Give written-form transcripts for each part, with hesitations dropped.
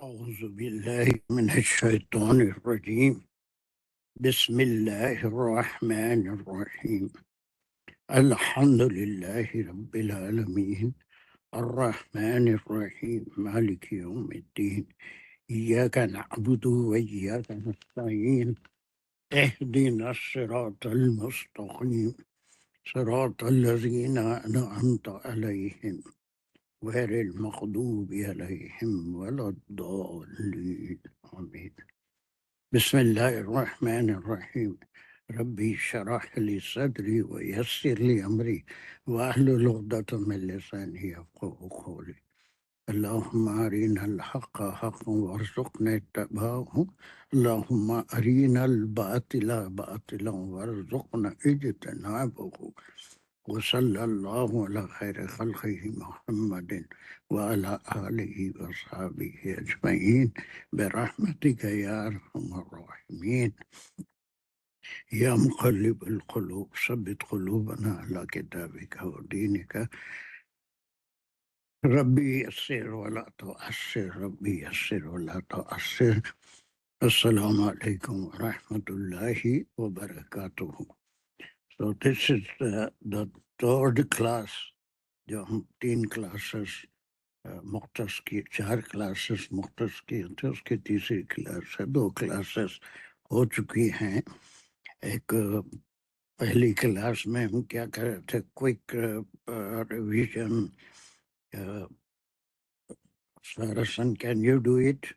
أعوذ بالله من الشيطان الرجيم. بسم الله الرحمن الرحيم. الحمد لله رب العالمين الرحمن الرحيم مالك يوم الدين. إياك نعبد وإياك نستعين. اهدنا الصراط المستقيم صراط الذين أنعمت عليهم غير المغضوب عليهم ولا الضالين آمين. بسم الله الرحمن الرحيم. ربي اشرح لي صدري ويسر لي أمري واحلل عقدة من لساني يفقهوا قولي. اللهم أرنا الحق حقا وارزقنا اتباعه. اللهم أرنا الباطل باطلا وارزقنا اجتنابه. وصلى الله على خير خلقه محمد وعلى آله وصحبه أجمعين برحمتك يا أرحم الراحمين. يا مقلب القلوب ثبت قلوبنا على كتابك ودينك. ربي يسر ولا تؤثر، ربي يسر ولا تؤثر. السلام عليكم ورحمة الله وبركاته. So this is the third class. جو ہم 3 کلاسز مختص کی، 4 کلاسز مختص کی تھے، اس کی تیسری کلاس ہے. 2 کلاسز ہو چکی ہیں. ایک پہلی کلاس میں ہم کیا کر رہے تھے، کوئک ریویژن. سارسن کین یو ڈو اٹ؟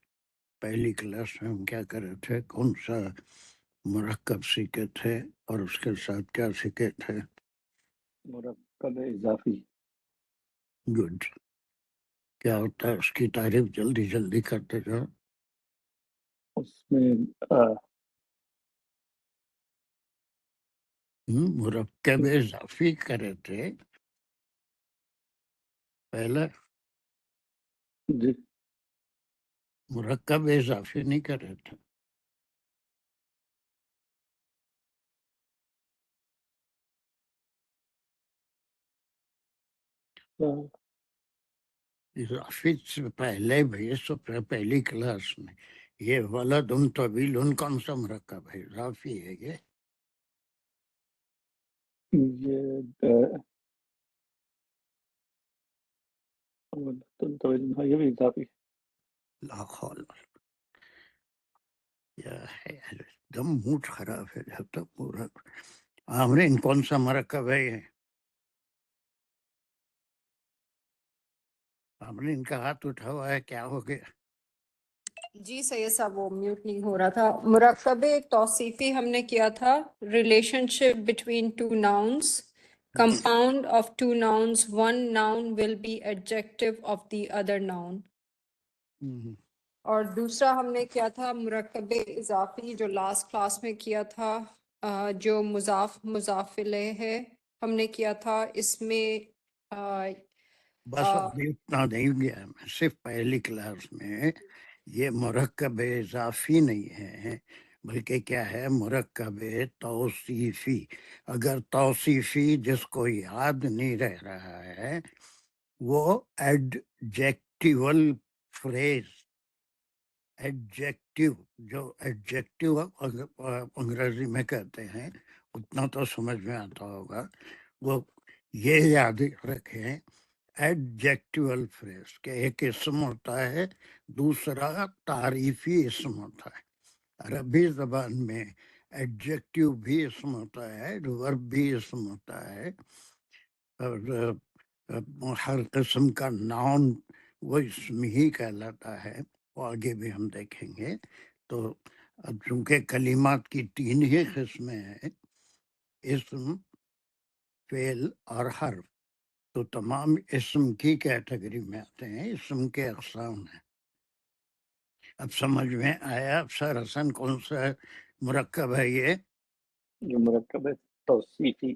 پہلی کلاس میں ہم کیا کر رہے تھے، کون سا مرکب سیکھے تھے اور اس کے ساتھ کیا سیکھے تھے؟ مرکب اضافی. گڈ. کیا ہوتا ہے اس کی تعریف جلدی جلدی کرتے جاؤ. اس میں مرکب اضافی کرے تھے پہلے. جی مرکب اضافی نہیں کرے تھے. اضافی سے پہلے بھی پہلی کلاس میں یہ ولد طویل کون سا مرکب ہے؟ اضافی ہے یہ. یہ بھی اضافی. لا خول یا ہے دم موڈ خراب ہے جب تک پورا. آمرین کون سا مرکب ہے یہ؟ آمرین کا ہاتھ اٹھا ہوا ہے، کیا ہو گیا؟ جی سید صاحب وہ میوٹ نہیں ہو رہا تھا. مرکب توصیفی ہم نے کیا تھا، relationship between two nouns. Compound of two nouns, one noun will be adjective of the other noun. اور دوسرا ہم نے کیا تھا مرکب اضافی جو لاسٹ کلاس میں کیا تھا، جو مضاف مضاف الیہ ہے ہم نے کیا تھا. اس میں بس ابھی اتنا نہیں گیا میں، صرف پہلی کلاس میں یہ مرکب اضافی نہیں ہے بلکہ کیا ہے، مرکب توصیفی. اگر توصیفی جس کو یاد نہیں رہ رہا ہے وہ ایڈجیکٹیول فریز، ایڈجیکٹیو جو ایڈجیکٹیو انگریزی میں کہتے ہیں، اتنا تو سمجھ میں آتا ہوگا. وہ یہ یاد رکھیں، ایڈجیکٹیول فریز کہ ایک اسم ہوتا ہے، دوسرا تعریفی اسم ہوتا ہے. عربی زبان میں ایڈجیکٹیو بھی اسم ہوتا ہے، ورب بھی اسم ہوتا ہے، اور ہر قسم کا ناؤن وہ اسم ہی کہلاتا ہے. وہ آگے بھی ہم دیکھیں گے. تو اب چونکہ کلمات کی 3 ہی قسمیں ہیں، اسم، فعل اور حرف، تو تمام اسم کی کیٹیگری میں آتے ہیں، اسم کے اقسام ہیں. اب سمجھ میں آیا افسر حسن کون سا مرکب ہے یہ؟ جو مرکب توصیفی.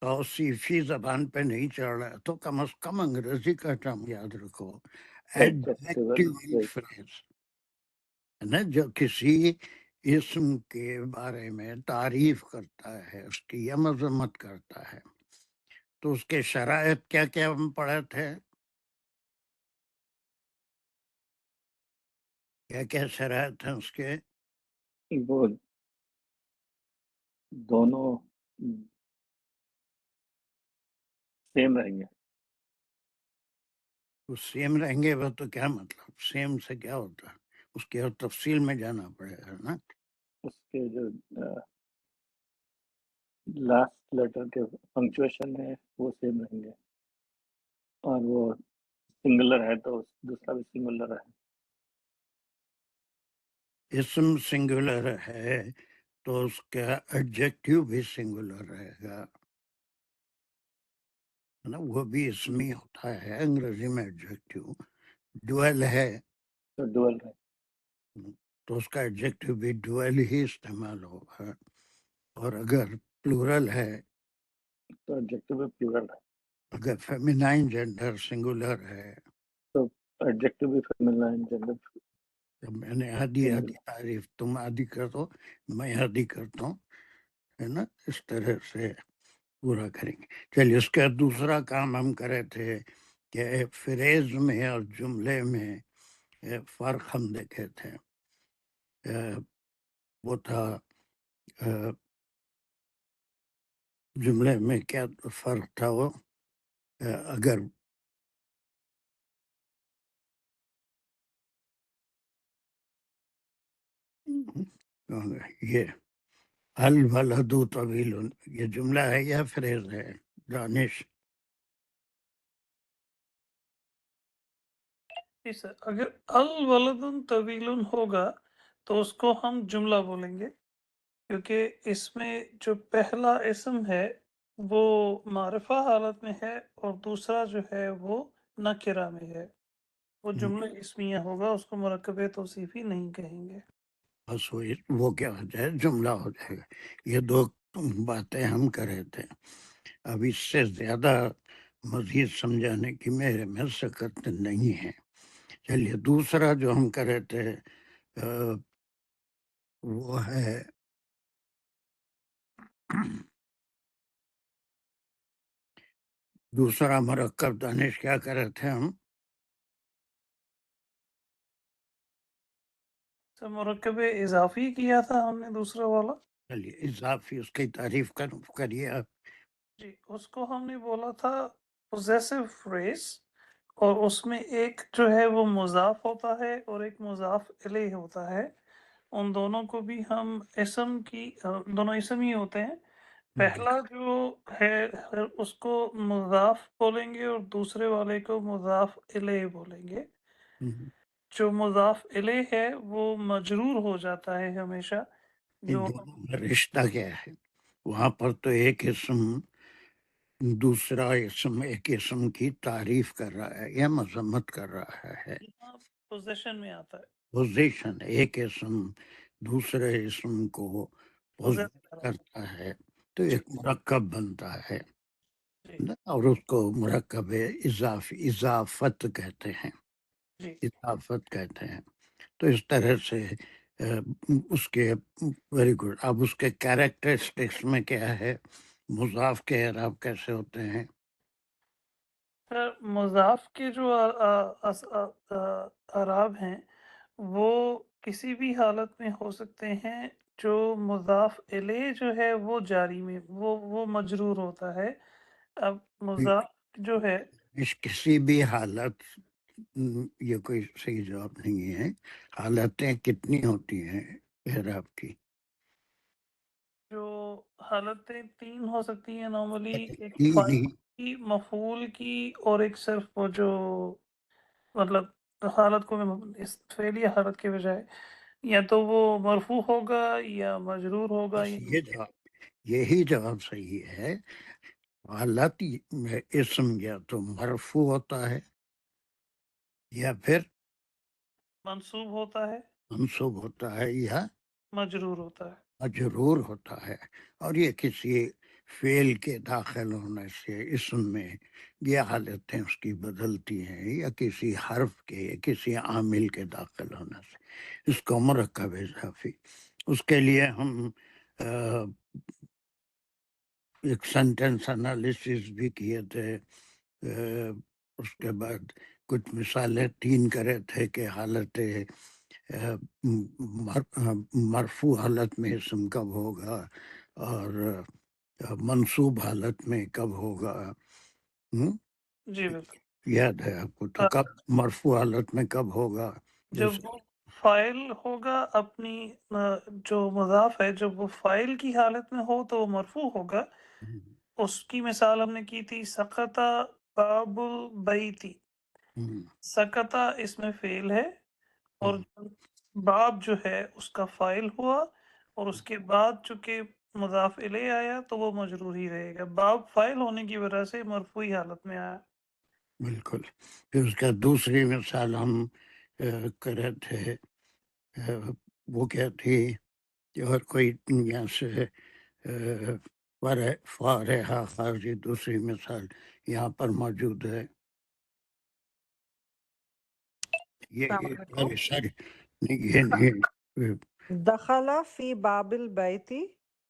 توصیفی زبان پہ نہیں چڑھ رہا تو کم از کم انگریزی کا ٹرم یاد رکھو، ایڈجیکٹیول فریز ہے نا، جو کسی اسم کے بارے میں تعریف کرتا ہے، اس کی یا مذمت کرتا ہے. تو اس کے شرائط کیا کیا ہم پڑھے تھے؟ کیا کیا شرائط ہیں اس کے؟ وہ دونوں سیم رہیں گے. وہ سیم رہیں گے، وہ تو کیا مطلب سیم سے کیا ہوتا ہے؟ اس کی اور تفصیل میں جانا پڑے گا نا. اس کے جو لاسٹ لیٹر کے پنکچویشن ہے وہ سیم رہیں گے، اور وہ سنگولر ہے تو دوسرا بھی سنگولر ہے. اسم سنگولر ہے تو اس کا ایڈجیکٹیو بھی سنگولر رہے گا نا. وہ بھی اسمی ہوتا ہے انگریزی میں ایڈجیکٹیو. ڈویل ہے تو ڈوئل ہے. تو اس کا ایڈجیکٹیو بھی ڈویل ہی استعمال ہوگا. اور اگر پلورل ہے، تو ایڈجیکٹو بھی پلورل ہے. اگر فیمینائن جینڈر سنگولر ہے، تو ایڈجیکٹو بھی فیمینائن جینڈر تو میں نے آدھی تعریف، تم آدھی کر دو میں آدھی کرتا ہوں، ہے نا. اس طرح سے پورا کریں گے. چلیے، اس کا دوسرا کام ہم کرے تھے کہ فریز میں اور جملے میں فرق ہم دیکھے تھے. وہ تھا جملے میں کیا فرق تھا. وہ اگر یہ الولد طویل، یہ جملہ ہے یا فریز ہے دانش؟ جی سر، اگر الولد طویل ہوگا تو اس کو ہم جملہ بولیں گے، کیونکہ اس میں جو پہلا اسم ہے وہ معرفہ حالت میں ہے اور دوسرا جو ہے وہ نکرہ میں ہے. وہ جملہ اسمیہ ہوگا، اس کو مرکب توصیفی نہیں کہیں گے. بس وہ کیا ہو جائے، جملہ ہو جائے گا. یہ دو باتیں ہم کرے تھے. اب اس سے زیادہ مزید سمجھانے کی میرے میں سکت نہیں ہے. چلیے، دوسرا جو ہم کرے تھے وہ ہے دوسرا مرکب. دانش کیا کرے تھے ہم؟ تو مرکب اضافی کیا تھا ہم نے دوسرا والا. چلیے، اضافی، اس کی تعریف کریے آپ. جی، اس کو ہم نے بولا تھا پوزیسو فریز، اور اس میں ایک جو ہے وہ مضاف ہوتا ہے اور ایک مضاف الیہ ہوتا ہے. ان دونوں کو بھی ہم اسم کی دونوں اسم ہی ہوتے ہیں. پہلا جو ہے اس کو مضاف بولیں گے اور دوسرے والے کو مضاف الیہ بولیں گے. جو مضاف الیہ ہے وہ مجرور ہو جاتا ہے ہمیشہ. ان جو دونوں میں رشتہ کیا ہے؟ وہاں پر تو ایک اسم دوسرا اسم ایک اسم کی تعریف کر رہا ہے یا مذمت کر رہا ہے. پوزیشن میں آتا ہے. پوزیشن، ایک اسم دوسرے اسم کو Possess پوزیٹ کرتا ہے تو جی ایک مرکب بنتا ہے جی نا. اور اس کو مرکب اضافت کہتے ہیں. جی. اضافت کہتے ہیں. تو اس طرح سے اس کے ویری گڈ. اب اس کے کیریکٹرسٹکس میں کیا ہے؟ مضاف کے اعراب کیسے ہوتے ہیں؟ سر، مضاف کے جو اعراب ہیں وہ کسی بھی حالت میں ہو سکتے ہیں. جو مضاف الیہ جو ہے وہ جاری میں وہ مجرور ہوتا ہے. اب مضاف جو ہے کسی بھی حالت، یہ کوئی صحیح جواب نہیں ہے. حالتیں کتنی ہوتی ہیں اعراب کی؟ جو حالتیں تین ہو سکتی ہیں نارملی، ایک تین فاعل ہی. کی، مفعول کی، اور ایک صرف وہ جو مطلب حالت کو اس فعلی حالت کے بجائے یا تو وہ مرفوع ہوگا یا مجرور ہوگا بس یا یہ جواب، یہی جواب صحیح ہے. حالت میں اسم یا تو مرفوع ہوتا ہے یا پھر منصوب ہوتا ہے، منصوب ہوتا ہے یا مجرور ہوتا ہے. مجرور ہوتا ہے. اور یہ کسی فعل کے داخل ہونے سے اسم میں یہ حالتیں اس کی بدلتی ہیں، یا کسی حرف کے یا کسی عامل کے داخل ہونے سے. اس کو مرکب اضافی. اس کے لیے ہم ایک سینٹینس انالیسس بھی کیے تھے. اس کے بعد کچھ مثالیں تین کرے تھے کہ حالت مرفوع حالت میں اسم کب ہوگا اور منصوب حالت میں کب ہوگا. جی بالکل. یاد ہے آپ کو؟ تو کب مرفوع حالت میں کب ہوگا؟ جب وہ فائل ہوگا اپنی جو مضاف ہے جب وہ فائل کی حالت میں ہو تو وہ مرفوع ہوگا. اس کی مثال ہم نے کی تھی سقطا باب البیتی. سقطا اس میں فعل ہے اور باب جو ہے اس کا فائل ہوا اور اس کے بعد چونکہ مضاف الیہ آیا تو وہ مجرور ہی رہے گا. باب فائل ہونے کی وجہ سے مرفوعی حالت میں آیا. بالکل. پھر اس کا دوسری مثال ہم کرے تھے، وہ کیا تھی کہ اور کوئی یہاں سے فارحہ خارجی دوسری مثال یہاں پر موجود ہے. یہ السلام علیکم. ساری یہ نہیں، دخل فی باب البیتی.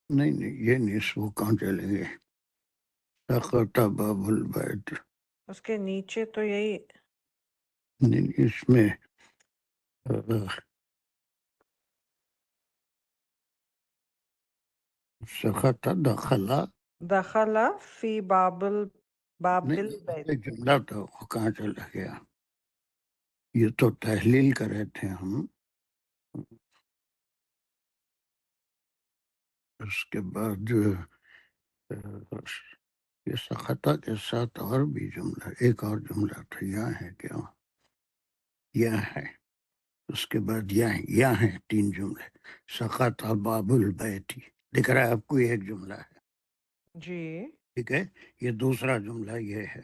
نہیں یہ نہیں، وہ کہاں چلیں گے؟ سقط باب البیت، اس کے نیچے تو یہی نہیں اس میں سقط دخلا دخل فی باب نہیں، البیت. ایک جملہ تو وہ کہاں چلا گیا؟ یہ تو تحلیل کر رہے تھے ہم. اس کے بعد یہ سقطہ کے ساتھ اور بھی جملہ، ایک اور جملہ تھا. یہاں ہے کیا؟ یہاں ہے. اس کے بعد یہاں ہے تین جملے. سقط باب البیتی دکھ رہا ہے آپ کو؟ یہ ایک جملہ ہے، جی. ٹھیک ہے. یہ دوسرا جملہ یہ ہے،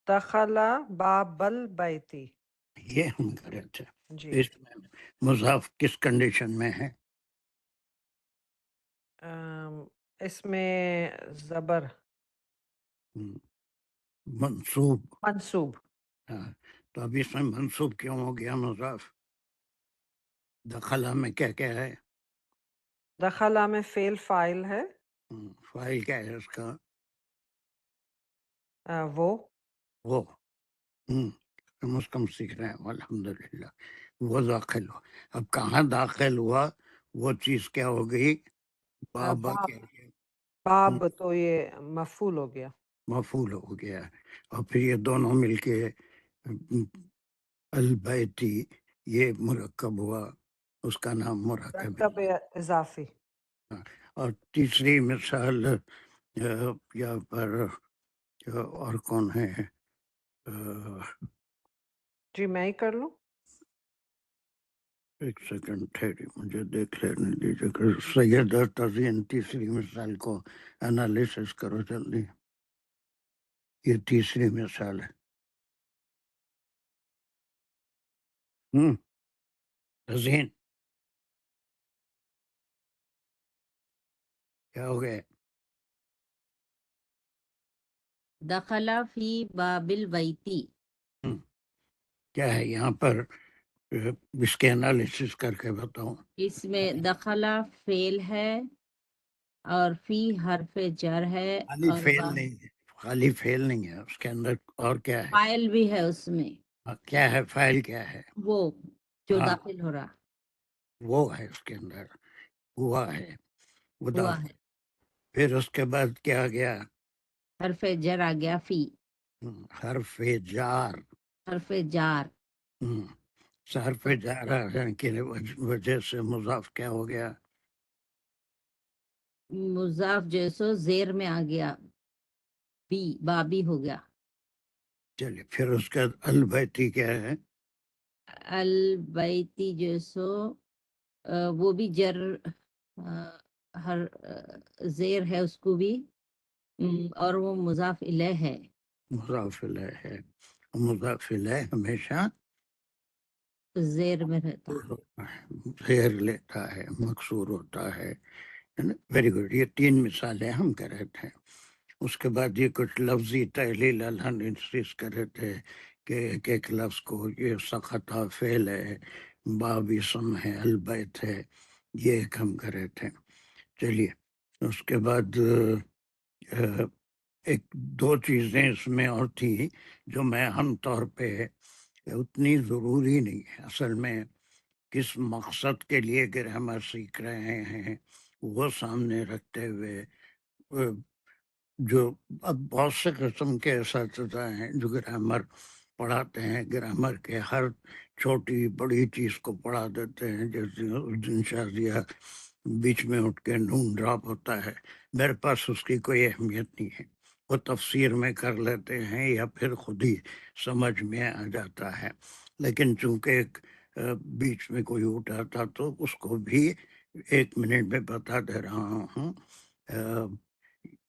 دخل باب البیتی. یہ ہم کر رہے تھے. جی. اس میں مضاف کس کنڈیشن میں ہے؟ اس میں زبر منصوب. منصوب. ہاں، تو اب اس میں منصوب کیوں ہو گیا مضاف؟ دخلہ میں کیا کیا ہے؟ دخل میں فعل فاعل ہے. فائل کیا ہے اس کا؟ وہ وہ کم از کم سیکھ رہے ہیں الحمدللہ. وہ داخل ہوا. اب کہاں داخل ہوا؟ وہ چیز کیا ہو گئی؟ بابا باب. کے لیے باب تو یہ مفعول ہو گیا. مفعول ہو گیا. اور پھر یہ دونوں مل کے البیتی یہ مرکب ہوا، اس کا نام مرکب. مرکب اضافی. اور تیسری مثال یہاں پر اور کون ہے؟ جی میں ہی کر لوں. ایک سیکنڈ ٹھہری، مجھے دیکھ لینے دیجیے کہ سید تزین تیسری مثال کو انالیسس کرو جلدی. یہ تیسری مثال ہے. تزین کیا ہو گیا؟ دخل فی باب البیتی. کیا ہے یہاں پر؟ اس کے انالیسس کر کے بتاؤں. اس میں دخل فعل ہے اور فی حرف جر ہے خالی اور فیل نہیں ہے، خالی فیل نہیں ہے اس کے اندر. اور کیا ہے؟ فائل بھی ہے اس میں. کیا ہے فائل؟ کیا ہے؟ وہ جو ہاں، داخل ہو رہا وہ ہے اس کے اندر، ہوا ہے وہ ہوا داخل. ہے. پھر اس کے بعد کیا آ گیا؟ حرف جر آ گیا فی. حرف جار. حرف جار حرف جار آنے کی وجہ سے مضاف کیا ہو گیا؟ مضاف جیسو زیر میں آ گیا، بی بابی ہو گیا. چلیے پھر اس کا البیتی کیا ہے؟ البیتی جیسو وہ بھی جر ہر زیر ہے اس کو بھی، اور وہ مضاف الیہ ہے. مضاف الیہ ہے. مضاف الیہ ہمیشہ زیر میں رہتا. زیر لیتا ہے، مکسور ہوتا ہے. Very good. یہ تین مثالیں ہم کر رہے تھے. اس کے بعد یہ کچھ لفظی تحلیل انالیسس کر رہے تھے کہ ایک ایک لفظ کو، یہ سقطہ فعل ہے، باب اسم ہے، البیت ہے، یہ ایک ہم کر رہے تھے. چلیے اس کے بعد ایک دو چیزیں اس میں اور تھیں جو میں اہم طور پہ اتنی ضروری نہیں ہے اصل میں کس مقصد کے لیے گرامر سیکھ رہے ہیں وہ سامنے رکھتے ہوئے جو اب بہت سے قسم کے اساتذہ ہیں جو گرامر پڑھاتے ہیں، گرامر کے ہر چھوٹی بڑی چیز کو پڑھا دیتے ہیں، جیسے اس دن شازیہ بیچ میں اٹھ کے نون ڈراپ ہوتا ہے، میرے پاس اس کی کوئی اہمیت نہیں ہے، وہ تفسیر میں کر لیتے ہیں یا پھر خود ہی سمجھ میں آ جاتا ہے، لیکن چونکہ ایک بیچ میں کوئی اٹھا تھا تو اس کو بھی 1 منٹ میں بتا دے رہا ہوں۔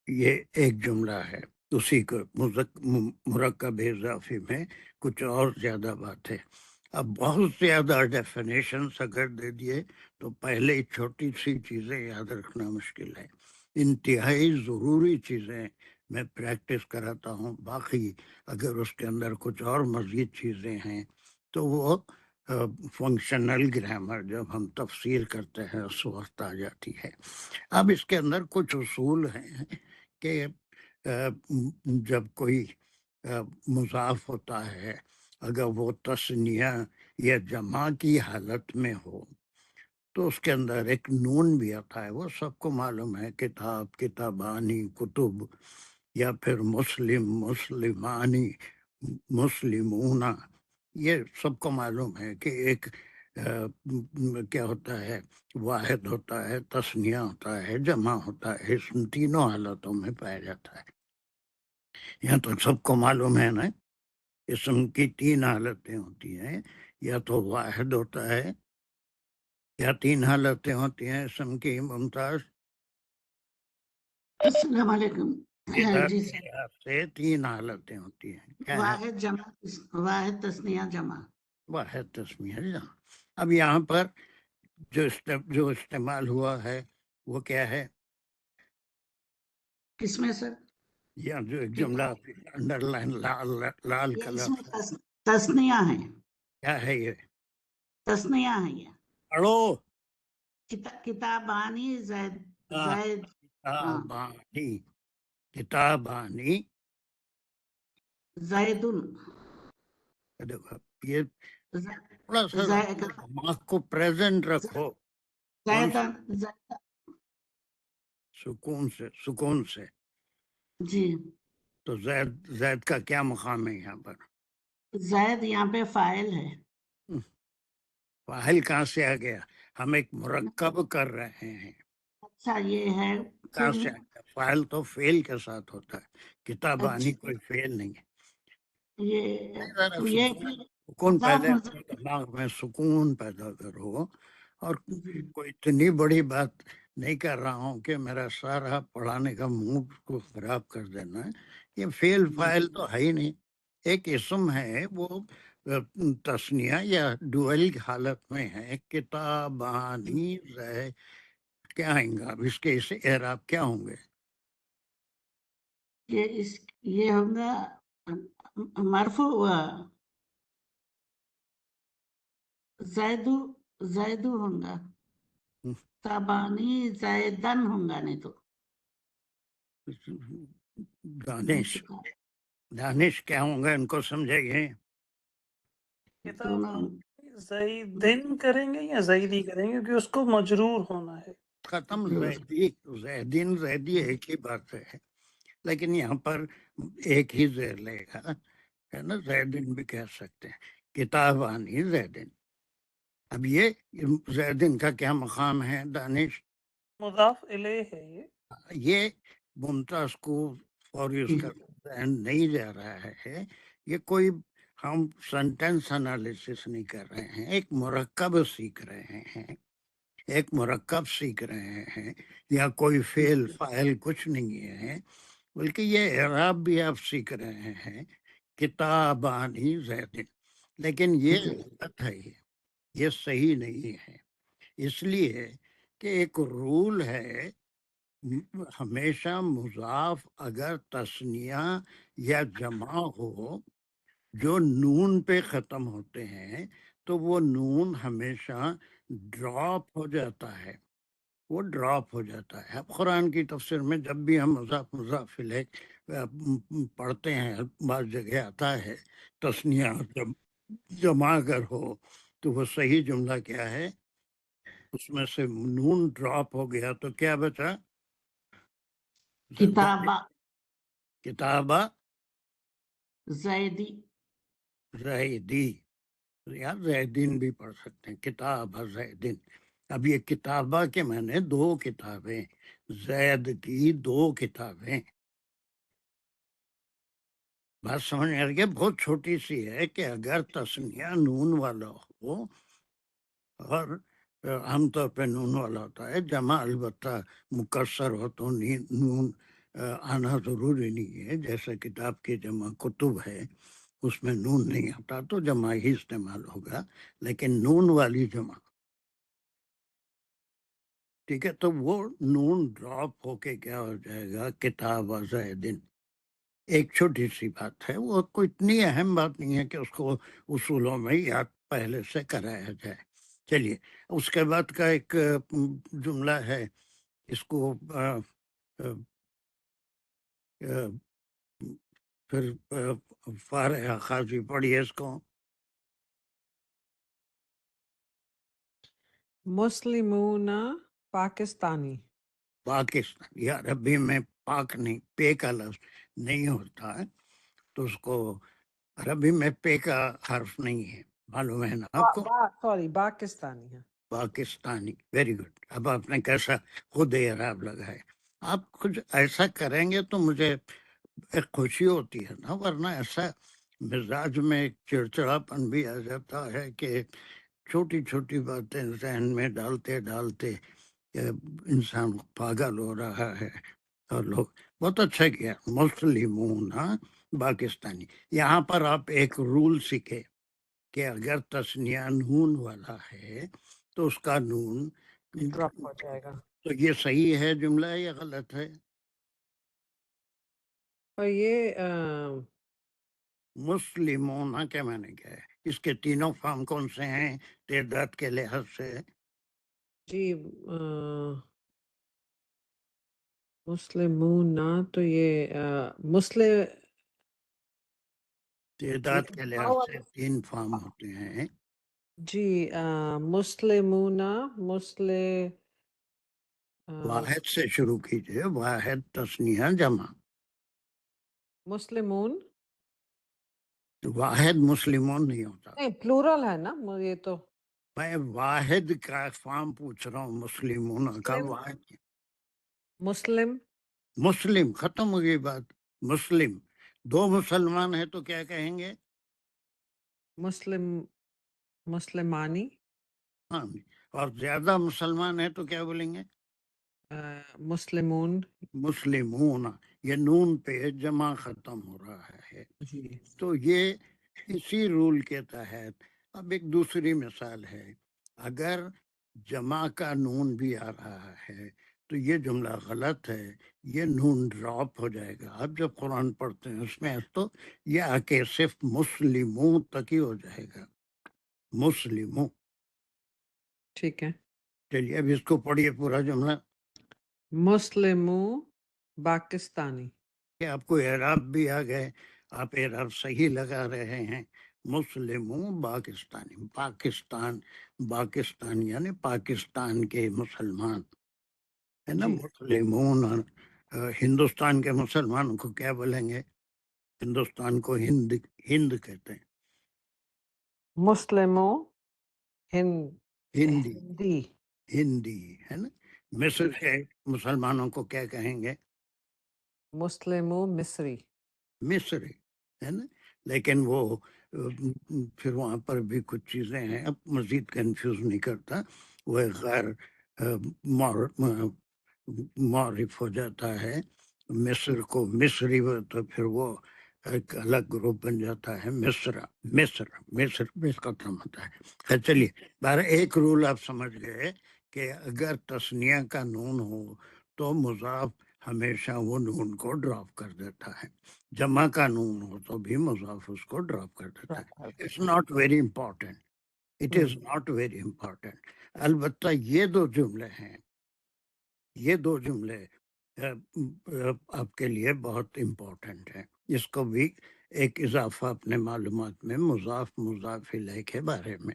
یہ ایک جملہ ہے، اسی کو مرکب اضافی میں کچھ اور زیادہ بات ہے۔ اب بہت زیادہ ڈیفینیشنز اگر دے دیے تو پہلے چھوٹی سی چیزیں یاد رکھنا مشکل ہے، انتہائی ضروری چیزیں میں پریکٹس کراتا ہوں، باقی اگر اس کے اندر کچھ اور مزید چیزیں ہیں تو وہ فنکشنل گرامر جب ہم تفسیر کرتے ہیں اس وقت آ جاتی ہے۔ اب اس کے اندر کچھ اصول ہیں کہ جب کوئی مضاف ہوتا ہے اگر وہ تثنیہ یا جمع کی حالت میں ہو تو اس کے اندر ایک نون بھی آتا ہے، وہ سب کو معلوم ہے، کتاب، کتابانی، کتب، یا پھر مسلم، مسلمانی، مسلمون، یہ سب کو معلوم ہے کہ ایک کیا ہوتا ہے، واحد ہوتا ہے، تثنیہ ہوتا ہے، جمع ہوتا ہے، اس تینوں حالتوں میں پایا جاتا ہے۔ یہاں تو سب کو معلوم ہے نا، اسم کی 3 حالتیں ہوتی ہیں، یا تو واحد ہوتا ہے یا 3 حالتیں ہوتی ہیں اسم کی ممتاز، السلام علیکم۔ ادھر جی سر، سے 3 حالتیں ہوتی ہیں، کیا ہے؟ واحد جمع، واحد تثنیہ جمع۔ واحد تسمیہ جمع۔ اب یہاں پر جو استعمال ہوا ہے وہ کیا ہے؟ کس میں سر؟ یا جو ایک جملہ انڈر لائن لال یہ اس کلر میں تثنیہ ہے، کیا ہے یہ؟ تثنیہ ہے یہ۔ پڑھو۔ کتابانی زید، ہاں، زید، ہاں، کتابانی، کتابانی، زیدن، دیکھو یہ تھوڑا سا دماغ کو پریزنٹ رکھو، کون زیدن، سکون سے۔ جی، تو زید کا کیا مقام ہے یہاں پر؟ زید یہاں پہ فاعل ہے۔ فاعل کہاں سے آ گیا؟ ہم ایک مرکب کر رہے ہیں، اچھا یہ ہے، کہاں سے آ گیا؟ فاعل تو فعل کے ساتھ ہوتا ہے، کتابانی اچھا کوئی فعل نہیں ہے۔ یہ سکون مضاف پیدا مضاف، کرو، دماغ میں سکون پیدا کرو، اور جی، کوئی اتنی بڑی بات نہیں کر رہا ہوں کہ میرا سارا پڑھانے کا موڈ کو خراب کر دینا ہے۔ یہ فعل فاعل تو ہے ہی نہیں، ایک اسم ہے، وہ تثنیہ یا ڈوئل حالت میں ہے، کتابانی کیا آئیں گا اب اس کے اعراب کیا ہوں گے؟ یہ ہوگا مرفوع، زیدو ہوں گا، تابانی زیدن ہوں گا، نہیں تو دانش کیا ہوں گا، ان کو سمجھائیے۔ دونوں زیدن کریں گے یا زیدی کریں گے، کیونکہ اس کو مجرور ہونا ہے۔ ختم، زیدین زیدی ایک ہی بات ہے، لیکن یہاں پر ایک ہی زیر لے گا، ہے نا، زیدین بھی کہہ سکتے ہیں، کتابانی زیدین۔ اب یہ زیدین کا کیا مقام ہے دانش؟ مضاف الیہ ہے یہ ممتاز کو فوری اس کا ذہن نہیں جا رہا ہے، یہ کوئی ہم سینٹینس انالیسس نہیں کر رہے ہیں، ایک مرکب سیکھ رہے ہیں، ایک مرکب سیکھ رہے ہیں، یا کوئی فعل فاعل کچھ نہیں ہے، بلکہ یہ اعراب بھی آپ سیکھ رہے ہیں، کتابانی زیدن۔ لیکن یہ غلط ہے، یہ صحیح نہیں ہے، اس لیے کہ ایک رول ہے، ہمیشہ مضاف اگر تثنیہ یا جمع ہو جو نون پہ ختم ہوتے ہیں تو وہ نون ہمیشہ ڈراپ ہو جاتا ہے، وہ ڈراپ ہو جاتا ہے۔ اب قرآن کی تفسیر میں جب بھی ہم مضاف الیہ پڑھتے ہیں، بعض جگہ آتا ہے تثنیہ جمع اگر ہو تو وہ صحیح جملہ کیا ہے؟ اس میں سے نون ڈراپ ہو گیا تو کیا بچا؟ کتابہ کتابہ زیدی زیدی، یار زیدین بھی پڑھ سکتے ہیں، کتاب زیدین. اب یہ کتابہ کے معنی دو کتابیں، زید کی دو کتابیں. بات سمجھ آ رہی ہے؟ بہت چھوٹی سی ہے کہ اگر تسنیہ نون والا ہو، اور عام طور پہ نون والا ہوتا ہے، جمع البتہ مکسر ہو تو نون آنا ضروری نہیں ہے. جیسے کتاب کی جمع کتب ہے، اس میں نون نہیں آتا تو جمع ہی استعمال ہوگا. لیکن نون والی جمع، ٹھیک ہے، تو وہ نون ڈراپ ہو کے کیا ہو جائے گا؟ کتاب زیدن. ایک چھوٹی سی بات ہے، وہ کوئی اتنی اہم بات نہیں ہے کہ اس کو اصولوں میں یاد پہلے سے کرایا جائے. چلیے، اس کے بعد کا ایک جملہ ہے، اس کو پھر فارغ خاصی پڑھیے اس کو. مسلمون پاکستانی. پاکستان، یا عربی میں پاک نہیں، پے کا لفظ نہیں ہوتا ہے، تو اس کو عربی میں پے کا حرف نہیں ہے، معلوم ہے نا آپ کو؟ سوری پاکستانی ہے. Pakistani, very good. اب آپ نے کیسا خود اعراب لگائے. آپ کچھ ایسا کریں گے تو مجھے ایک خوشی ہوتی ہے نا، ورنہ ایسا مزاج میں ایک چڑچڑاپن بھی آ جاتا ہے کہ چھوٹی چھوٹی باتیں ذہن میں ڈالتے ڈالتے انسان پاگل ہو رہا ہے. اور لوگ بہت اچھا کیا، مسلمون پاکستانی. یہاں پر آپ ایک رول سیکھے کہ اگر تسنیہ نون والا ہے تو اس کا نون ڈراپ ہو جائے گا. تو یہ صحیح ہے جملہ یا غلط ہے؟ اور یہ مسلمون کیا معنی کیا ہے؟ اس کے تینوں فارم کون سے ہیں تعداد کے لحاظ سے؟ جی مسلمون تو یہ مسلم تعداد کے لحاظ سے تین فارم ہوتے ہیں. جی مسلمون واحد سے شروع کیجئے، واحد تسنیہ جمع. مسلمون واحد مسلمون نہیں ہوتا. نہیں پلورل ہے نا یہ تو. میں واحد کا فارم پوچھ رہا ہوں، مسلمون کا مسلم واحد. مسلم مسلم، ختم ہو گئی بات. مسلم، دو مسلمان ہیں تو کیا کہیں گے؟ مسلم مسلمانی. ہاں، اور زیادہ مسلمان ہیں تو کیا بولیں گے؟ مسلمون. مسلمون. یہ نون پہ جمع ختم ہو رہا ہے. جی تو یہ اسی رول کے تحت اب ایک دوسری مثال ہے. اگر جمع کا نون بھی آ رہا ہے تو یہ جملہ غلط ہے، یہ نون ڈراپ ہو جائے گا. آپ جب قرآن پڑھتے ہیں اس میں تو یہ آ کے صرف مسلموں تک ہی ہو جائے گا، مسلموں. ٹھیک ہے. چلیے اب اس کو پڑھیے پورا جملہ. مسلموں پاکستانی. کہ آپ کو اعراب بھی آ گئے، آپ اعراب صحیح لگا رہے ہیں. مسلموں پاکستانی، پاکستان، پاکستان یعنی پاکستان کے مسلمان ہے نا. جی مسلمون. ہندوستان کے مسلمانوں کو کیا بولیں گے؟ ہندوستان کو ہند، ہند کہتے ہیں. مسلموں ہند ہندی، ہندی. ہندی ہے نا. مصر کے مسلمانوں کو کیا کہیں گے؟ مسلموں مصری. مصری ہے نا. لیکن وہ پھر وہاں پر بھی کچھ چیزیں ہیں، اب مزید کنفیوز نہیں کرتا. وہ ایک غیر معرف ہو جاتا ہے. مصر کو مصری ہو تو پھر وہ ایک الگ گروپ بن جاتا ہے. مصر، مصر، مصر بھی ختم ہوتا ہے. خیر چلیے، بہرحال ایک رول آپ سمجھ گئے کہ اگر تسنیہ کا نون ہو تو مضاف ہمیشہ وہ نون کو ڈراپ کر دیتا ہے. جمع کا نون ہو تو بھی مضاف اس کو ڈراپ کر دیتا ہے. It's not very important, it is not very important. البتہ یہ دو جملے ہیں، یہ دو جملے آپ کے لیے بہت امپورٹنٹ ہیں. اس کو بھی ایک اضافہ اپنے معلومات میں مضاف مضاف الیہ کے بارے میں.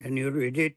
Can you read it?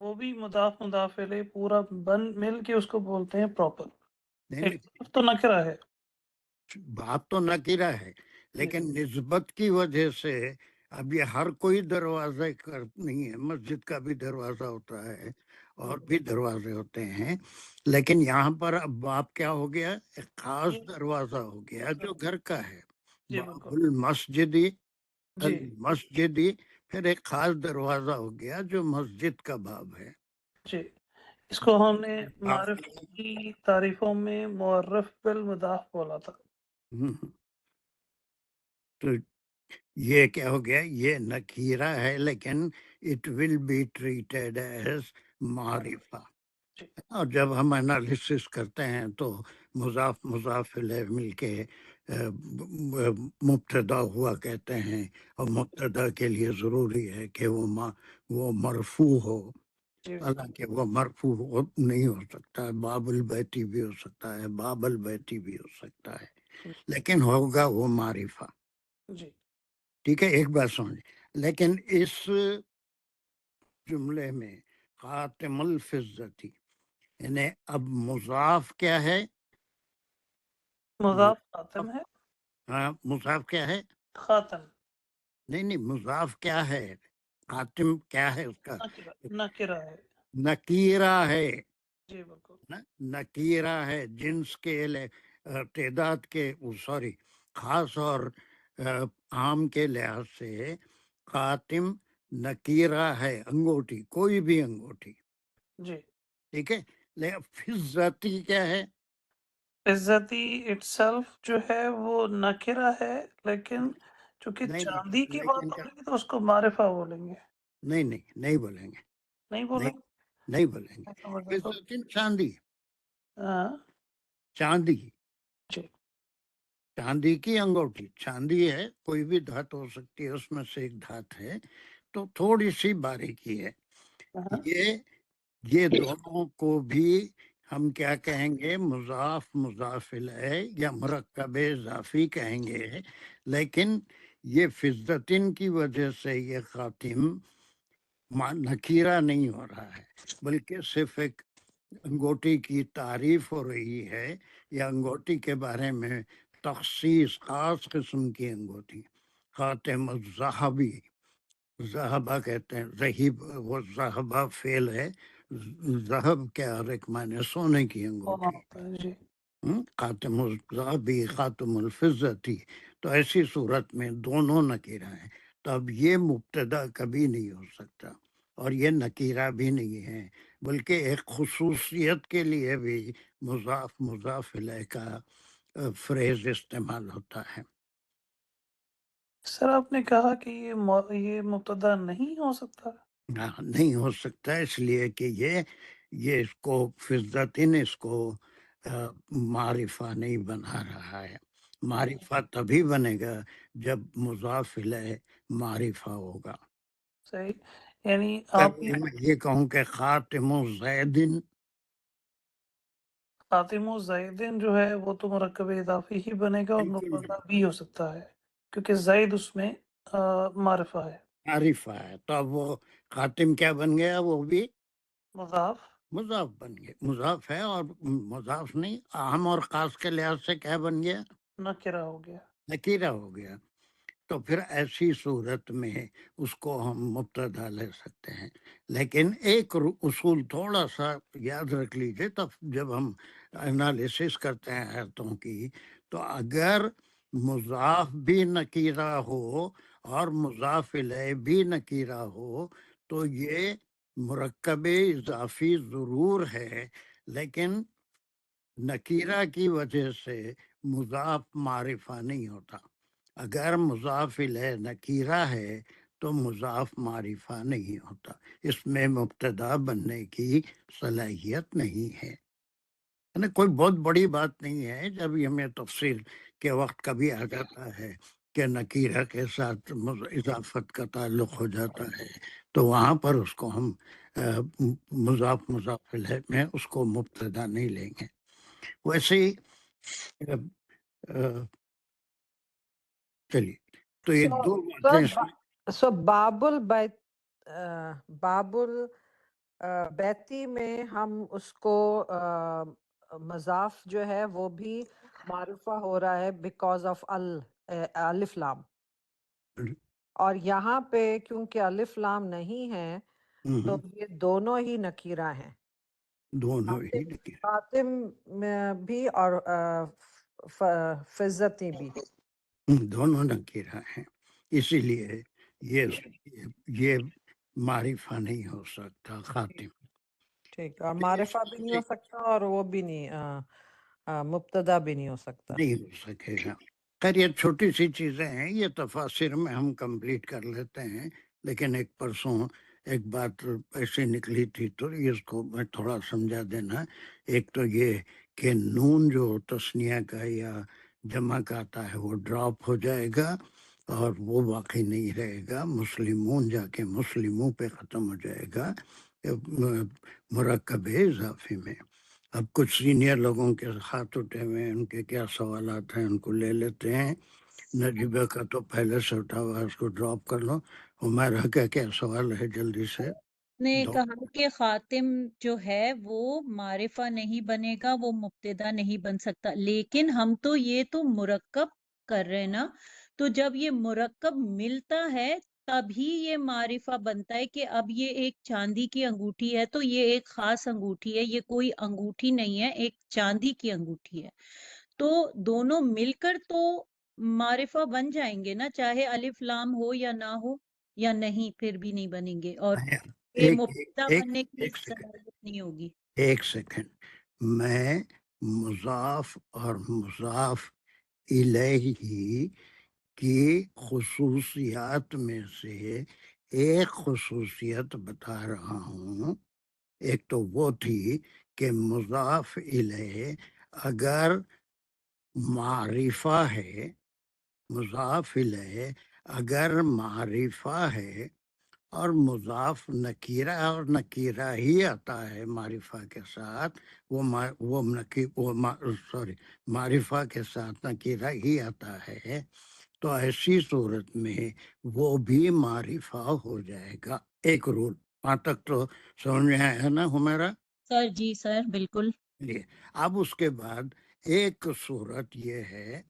وہ بھی مضاف الیہ پورا بن مل کے اس کو بولتے ہیں پراپر. نہیں ایک نہیں، طرف تو نکرہ ہے. بات تو نکیرہ ہے لیکن نسبت کی وجہ سے اب یہ ہر کوئی دروازہ نہیں ہے. مسجد کا بھی دروازہ ہوتا ہے اور بھی دروازے ہوتے ہیں، لیکن یہاں پر اب باب کیا ہو گیا؟ ایک خاص دروازہ ہو گیا جو گھر کا ہے. جی باب بالکل المسجدی جی المسجدی، پھر ایک خاص دروازہ ہو گیا جو مسجد کا باب ہے. جی. اس کو ہم نے باب معرف کی تعریفوں میں معرف بالمضاف بولا تھا. تو یہ کیا ہو گیا؟ یہ نکیرہ ہے لیکن it will be treated as معرفہ. جی اور جب ہم انالیسس کرتے ہیں تو مضاف الیہ مل کے مبتدا ہوا کہتے ہیں، اور مبتدا کے لیے ضروری ہے کہ وہ مرفوع ہو. جی حالانکہ وہ مرفوع نہیں ہو سکتا ہے، باب البیتی بھی ہو سکتا ہے، باب البیتی بھی ہو سکتا ہے، لیکن ہوگا وہ معرفہ. جی ٹھیک ہے، ایک بات سمجھ. لیکن اس جملے میں خاتم الفضتی، یعنی اب مضاف کیا ہے؟ مضاف خاتم ہے. ہاں، مضاف کیا ہے؟ خاتم نہیں، مضاف کیا ہے؟ خاتم کیا ہے؟ اس کا نکرہ ہے. نکیرہ ہے. جی بالکل نکیرہ ہے، جنس کے تعداد کے سوری خاص اور عام کے لحاظ سے خاتم نکیرہ ہے. انگوٹھی، کوئی بھی انگوٹھی. جی. ٹھیک ہے، لیکن فضتی کیا ہے؟ عزتی اٹ سیلف جو ہے وہ نکرہ ہے، لیکن چونکہ نہیں چاندی کی بات لیکن ہو رہی ہے تو اس کو معرفہ بولیں گے. نہیں بولیں گے. نہیں بولیں گے. نہیں بولیں گے. میں سمجھ رہا تو فضتی چاندی، ہاں چاندی، جی چاندی کی انگوٹھی. چاندی ہے، کوئی بھی دھات ہو سکتی ہے، اس میں سے ایک دھات ہے، تو تھوڑی سی باریکی ہے. ہاں یہ دونوں کو بھی ہم کیا کہیں گے؟ مضاف مضاف الیہ یا مرکب اضافی کہیں گے. لیکن یہ فضتن کی وجہ سے یہ خاتم نکیرہ نہیں ہو رہا ہے، بلکہ صرف ایک انگوٹھی کی تعریف ہو رہی ہے، یا انگوٹھی کے بارے میں تخصیص، خاص قسم کی انگوٹھی. خاتم الذہبی، ذہبہ کہتے ہیں، ذہیب، وہ ذہبہ فعل ہے. ذہب کیا؟ اور ایک معنی سونے کی ہونا انگوٹھی. ہوتا ہے. جی خاتم الذہبی، خاتم الفضتی. تو ایسی صورت میں دونوں نکیرہ ہیں. تو اب یہ مبتدا کبھی نہیں ہو سکتا اور یہ نکیرہ بھی نہیں ہے، بلکہ ایک خصوصیت کے لیے بھی مضاف الیہ کا فریز استعمال ہوتا ہے. سر آپ نے کہا کہ یہ مبتدا نہیں ہو سکتا. نہیں ہو سکتا، اس لیے کہ یہ اس کو فضتن، اس کو معرفہ نہیں بنا رہا ہے. معرفہ تبھی بنے گا جب مضاف الیہ معرفہ ہوگا. صحیح. یعنی آپ اگر میں یہ کہوں کہ خاتم زیدن، خاتم و زیدن جو ہے وہ تو مرکب اضافی ہی بنے گا اور بالکل مبتدا بھی ہو سکتا ہے کیونکہ زید اس میں معرفہ ہے. معرفہ ہے، تو اب وہ خاتم کیا بن گیا؟ وہ بھی مضاف مضاف بن گیا. مضاف ہے اور مضاف نہیں، اہم اور خاص کے لحاظ سے کیا بن گیا؟ نکرہ ہو گیا. نکیرہ ہو گیا. تو پھر ایسی صورت میں اس کو ہم مبتدا لے سکتے ہیں. لیکن ایک اصول تھوڑا سا یاد رکھ لیجیے، تب جب ہم انالیسس کرتے ہیں آیتوں کی، تو اگر مضاف بھی نکیرہ ہو اور مضاف الیہ بھی نکیرہ ہو تو یہ مرکب اضافی ضرور ہے، لیکن نکیرہ کی وجہ سے مضاف معرفہ نہیں ہوتا. اگر مضاف الیہ نکیرہ ہے تو مضاف معرفہ نہیں ہوتا، اس میں مبتدا بننے کی صلاحیت نہیں ہے. یعنی کوئی بہت بڑی بات نہیں ہے. جب یہ ہمیں تفصیل کے وقت کبھی آ جاتا ہے کہ نکیرہ کے ساتھ اضافت کا تعلق ہو جاتا ہے تو وہاں پر اس کو ہم مضاف الیہ میں اس کو مبتدا نہیں لیں گے. ویسے ہی چلیے، تو ایک دو باتیں اس میں So Babul by Babul بیتی میں ہم اس کو مضاف جو ہے وہ بھی معرفہ ہو رہا ہے بیکاز آف الف لام، اور یہاں پہ کیونکہ الف لام نہیں ہے تو یہ دونوں ہی نکیرہ ہیں، دونوں ہی خاتم میں بھی اور فزتی بھی۔ دونوں نکیرہ ہیں، اسی لیے یہ معرفہ نہیں ہو سکتا خاتم۔ ٹھیک، اور معرفہ بھی نہیں ہو سکتا اور وہ بھی نہیں مبتدا بھی نہیں ہو سکتا۔ نہیں ہو سکے گا۔ خیر یہ چھوٹی سی چیزیں ہیں، یہ تفاسیر میں ہم کمپلیٹ کر لیتے ہیں، لیکن ایک پرسوں ایک بات ایسی نکلی تھی تو اس کو میں تھوڑا سمجھا دینا۔ ایک تو یہ کہ نون جو تسنیہ کا یا جمع کا آتا ہے وہ ڈراپ ہو جائے گا اور وہ باقی نہیں رہے گا، مسلمون جا کے مسلموں پہ ختم ہو جائے گا مرکب اضافی میں۔ اب کچھ سینئر لوگوں کے ہاتھ اٹھے ہوئے ہیں، ان کے کیا سوالات ہیں ان کو لے لیتے ہیں۔ نجیبہ کا تو پہلے سے اٹھا ہوا ہے، اس کو ڈراپ کر لو۔ عمیرہ کا کیا سوال ہے جلدی سے؟ نے کہا کہ خاتم جو ہے وہ معرفہ نہیں بنے گا، وہ مبتدا نہیں بن سکتا، لیکن ہم تو یہ تو مرکب کر رہے نا، تو جب یہ مرکب ملتا ہے تبھی یہ معرفہ بنتا ہے کہ اب یہ ایک چاندی کی انگوٹھی ہے تو یہ ایک خاص انگوٹھی ہے، یہ کوئی انگوٹھی نہیں ہے، ایک چاندی کی انگوٹھی ہے، تو دونوں مل کر تو معرفہ بن جائیں گے نا، چاہے الف لام ہو یا نہ ہو یا نہیں، پھر بھی نہیں بنیں گے، اور یہ مبتدا بننے کی صلاحیت نہیں ہوگی۔ ایک سیکنڈ، میں مضاف اور مضاف الیہ کی خصوصیات میں سے ایک خصوصیت بتا رہا ہوں۔ ایک تو وہ تھی کہ مضاف الیہ اگر معرفہ ہے، مضاف الیہ اگر معرفہ ہے اور مضاف نکیرہ اور نکیرہ ہی آتا ہے معرفہ کے ساتھ، معرفہ کے ساتھ نکیرہ ہی آتا ہے، تو ایسی صورت میں وہ بھی معرفہ ہو جائے گا۔ ایک رول وہاں تک تو سمجھ میں آیا نا ہمارا؟ سر جی سر بالکل۔ اب اس کے بعد ایک صورت یہ ہے،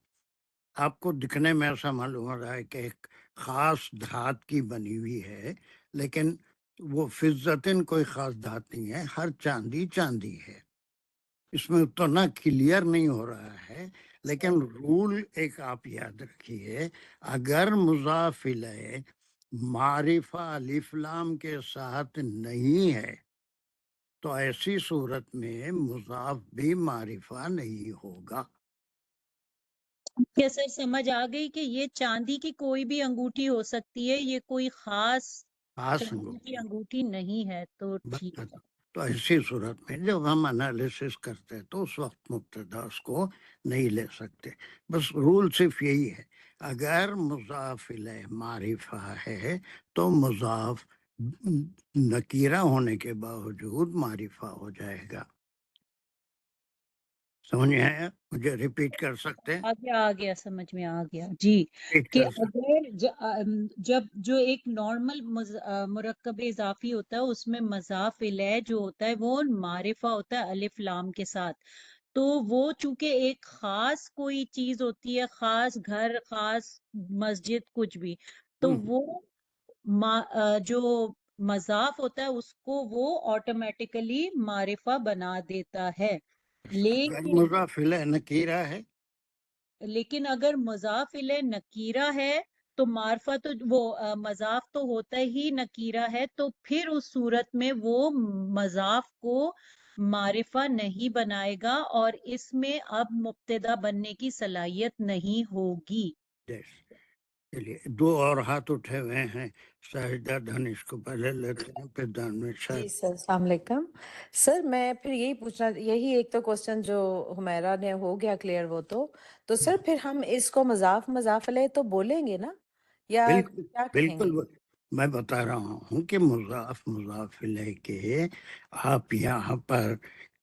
آپ کو دکھنے میں ایسا معلوم ہو رہا ہے کہ ایک خاص دھات کی بنی ہوئی ہے، لیکن وہ فضتن کوئی خاص دھات نہیں ہے، ہر چاندی چاندی ہے، اس میں اتنا کلیئر نہیں ہو رہا ہے، لیکن رول ایک آپ یاد رکھیے، اگر مضاف الیہ معرفہ الف لام کے ساتھ نہیں ہے تو ایسی صورت میں مضاف بھی معرفہ نہیں ہوگا۔ کیا سر سمجھ آ گئی کہ یہ چاندی کی کوئی بھی انگوٹھی ہو سکتی ہے، یہ کوئی خاص چاندی کی انگوٹھی نہیں ہے، تو ٹھیک ہے۔ تو ایسی صورت میں جب ہم انالیسس کرتے ہیں تو اس وقت مبتدا اس کو نہیں لے سکتے، بس رول صرف یہی ہے، اگر مضاف الیہ معرفہ ہے تو مضاف نکیرہ ہونے کے باوجود معرفہ ہو جائے گا۔ سمجھ میں آیا؟ مجھے ریپیٹ کر سکتے ہیں؟ آ گیا سمجھ میں آ گیا جی، کہ اگر جب جو ایک نارمل مرکب اضافی ہوتا ہے اس میں مضاف الیہ جو ہوتا ہے وہ معرفہ ہوتا ہے الف لام کے ساتھ، تو وہ چونکہ ایک خاص کوئی چیز ہوتی ہے، خاص گھر، خاص مسجد، کچھ بھی، تو وہ جو مضاف ہوتا ہے اس کو وہ آٹومیٹیکلی معرفہ بنا دیتا ہے، مضاف الیہ نکیرہ ہے، لیکن اگر مضاف الیہ نکیرہ ہے تو معرفہ تو وہ مضاف تو ہوتا ہی نکیرہ ہے، تو پھر اس صورت میں وہ مضاف کو معرفہ نہیں بنائے گا اور اس میں اب مبتدا بننے کی صلاحیت نہیں ہوگی۔ چلیے دو اور ہاتھ اٹھے ہوئے ہیں، شاہدہ دانش کو پہلے لیتے ہیں پھر دانش جی شاید۔ سر السلام علیکم سر، میں پھر یہی پوچھنا، یہی ایک تو کوسچن جو حمیرہ نے ہو گیا کلیئر، وہ تو سر پھر ہم اس کو مضاف علیہ تو بولیں گے نا، یا بالکل کیا کہیں گے؟ بالکل، میں بتا رہا ہوں کہ مضاف الیہ کے آپ یہاں پر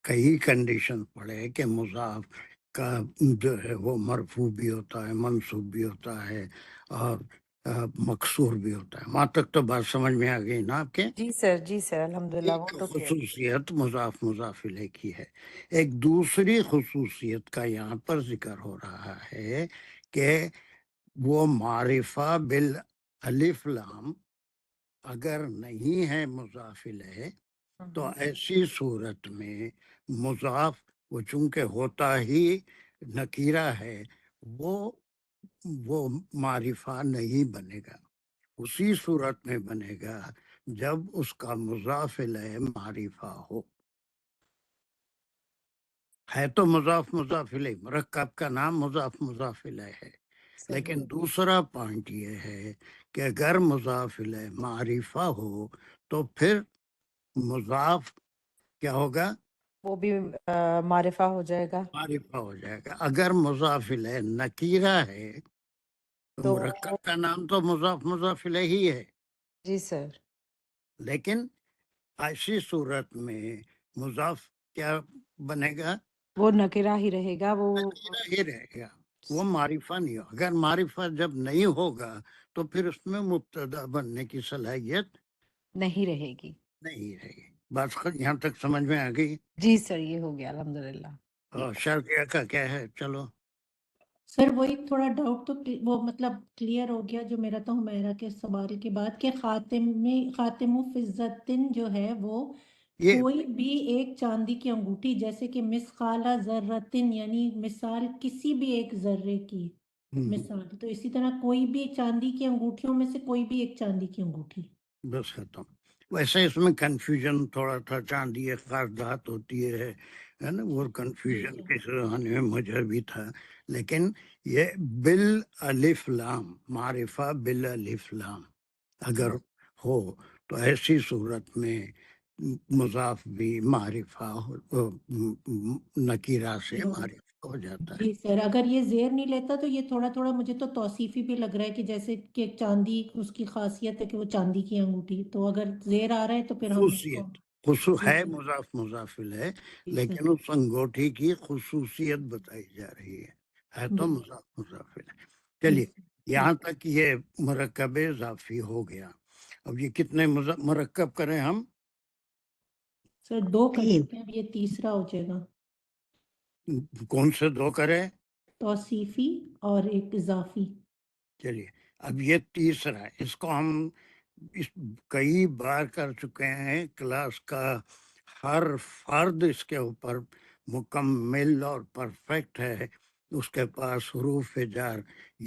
کئی کنڈیشن پڑے کہ مضاف کا جو ہے وہ مرفوع بھی ہوتا ہے، منصوب بھی ہوتا ہے، اور مقصور بھی ہوتا ہے. وہاں تک تو بات سمجھ میں آ گئی نا آپ کے؟ جی سر الحمدللہ ایک وہ تو کلیئر. خصوصیت مضاف مضاف الیہ کی ہے. ایک دوسری خصوصیت کا یہاں پر ذکر ہو رہا ہے کہ وہ معرفہ بالالف لام اگر نہیں ہے مضاف الیہ تو ایسی صورت میں مضاف وہ چونکہ ہوتا ہی نکیرہ ہے وہ معرفہ نہیں بنے گا. اسی صورت میں بنے گا جب اس کا مضاف الیہ معرفہ ہو. ہے تو مضاف مضاف الیہ، مرکب کا نام مضاف مضاف الیہ ہے، لیکن دوسرا پوائنٹ یہ ہے کہ اگر مضاف الیہ معرفہ ہو تو پھر مضاف کیا ہوگا؟ وہ بھی معرفہ ہو جائے گا. معرفہ ہو جائے گا. اگر مضاف الیہ نکیرہ ہے تو تو مرکب کا نام تو مضاف مضاف الیہ ہی ہے، جی سر لیکن ایسی صورت میں مضاف کیا بنے گا؟ وہ نکرہ ہی رہے گا، وہ نکیرہ ہی رہے گا، وہ معرفہ نہیں ہوگا. اگر معرفہ جب نہیں ہوگا تو پھر اس میں مبتدا بننے کی صلاحیت نہیں رہے گی. نہیں رہے گی. بات یہاں تک سمجھ میں آ گئی؟ جی سر یہ ہو گیا الحمدللہ. اور شرطیہ کا کیا ہے؟ چلو سر وہی تھوڑا ڈاؤٹ تو وہ مطلب کلیئر ہو گیا جو میرا تو حمیرہ کے سوال کے بعد کہ خاتم و فضتن جو ہے وہ یہ کوئی بھی ایک چاندی کی انگوٹھی جیسے کہ مسقالہ ذرتن یعنی مثال کسی بھی ایک ذرے کی مثال، تو اسی طرح کوئی بھی چاندی کی انگوٹھیوں میں سے کوئی بھی ایک چاندی کی انگوٹھی. بس ختم. ویسے اس میں کنفیوژن تھوڑا تھا، چاندی ایک خاص دھات ہوتی ہے نا، وہ کنفیوژن کے ذہن میں مجھے بھی تھا. لیکن یہ بالالف لام معرفہ بالالف لام اگر ہو تو ایسی صورت میں مضاف بھی معرفہ نکیرہ سے معرفہ ہو جاتا ہے. جی سر اگر یہ زیر نہیں لیتا تو یہ تھوڑا تھوڑا مجھے تو توصیفی بھی لگ رہا ہے کہ جیسے کہ چاندی اس کی خاصیت ہے کہ وہ چاندی کی انگوٹھی، تو اگر زیر آ رہا ہے تو پھر ہم اس کو خصوصیت جی ہے سر مضاف مضاف الیہ، جی لیکن سر اس انگوٹھی کی خصوصیت بتائی جا رہی ہے تو بالکل مضاف مضاف الیہ. جی چلیے سر یہاں ٹھیک. تک یہ مرکب اضافی ہو گیا. اب یہ کتنے مرکب کریں ہم؟ سر 2 کر تین. چکے ہیں، اب یہ تیسرا ہو جائے گا، کون سے 2 کریں؟ توصیفی اور ایک اضافی. چلیے اب یہ تیسرا ہے، اس کو ہم کئی بار کر چکے ہیں. کلاس کا ہر فرد اس کے اوپر مکمل اور پرفیکٹ ہے. اس کے پاس حروف جار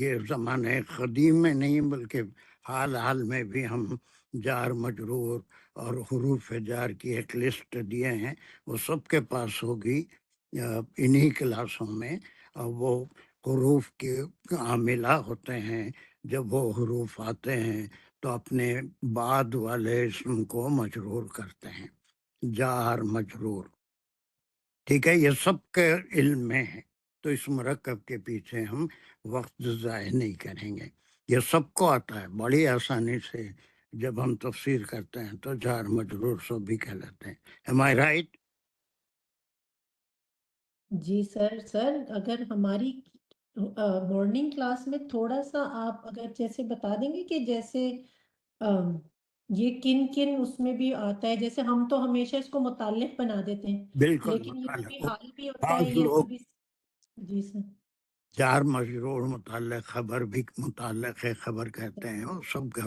یہ زمانے قدیم میں نہیں بلکہ حال میں بھی ہم جار مجرور اور حروف جار کی ایک لسٹ دیے ہیں، وہ سب کے پاس ہوگی انہی کلاسوں میں. وہ حروف کے عاملہ ہوتے ہیں، جب وہ حروف آتے ہیں تو اپنے بعد والے اسم کو مجرور کرتے ہیں، جار مجرور. ٹھیک ہے، یہ سب کے علم میں ہے، تو اس مرکب کے پیچھے ہم وقت ضائع نہیں کریں گے. یہ سب کو آتا ہے بڑی آسانی سے. جب ہم تفسیر کرتے ہیں تو جار مجرور سب بھی کہہ لیتے ہیں. Am I right؟ جی سر اگر ہماری مارننگ کلاس میں تھوڑا سا آپ اگر جیسے بتا دیں گے کہ جیسے یہ کن کن اس میں بھی آتا ہے، جیسے ہم تو ہمیشہ اس کو متعلق بنا دیتے ہیں بالکل لیکن یہ کبھی متعلق. حال بھی ہوتا ہے بعض یا لوگ کبھی. جی سر جار مجرور متعلق خبر بھی متعلق ہے خبر کہتے ہیں، وہ سب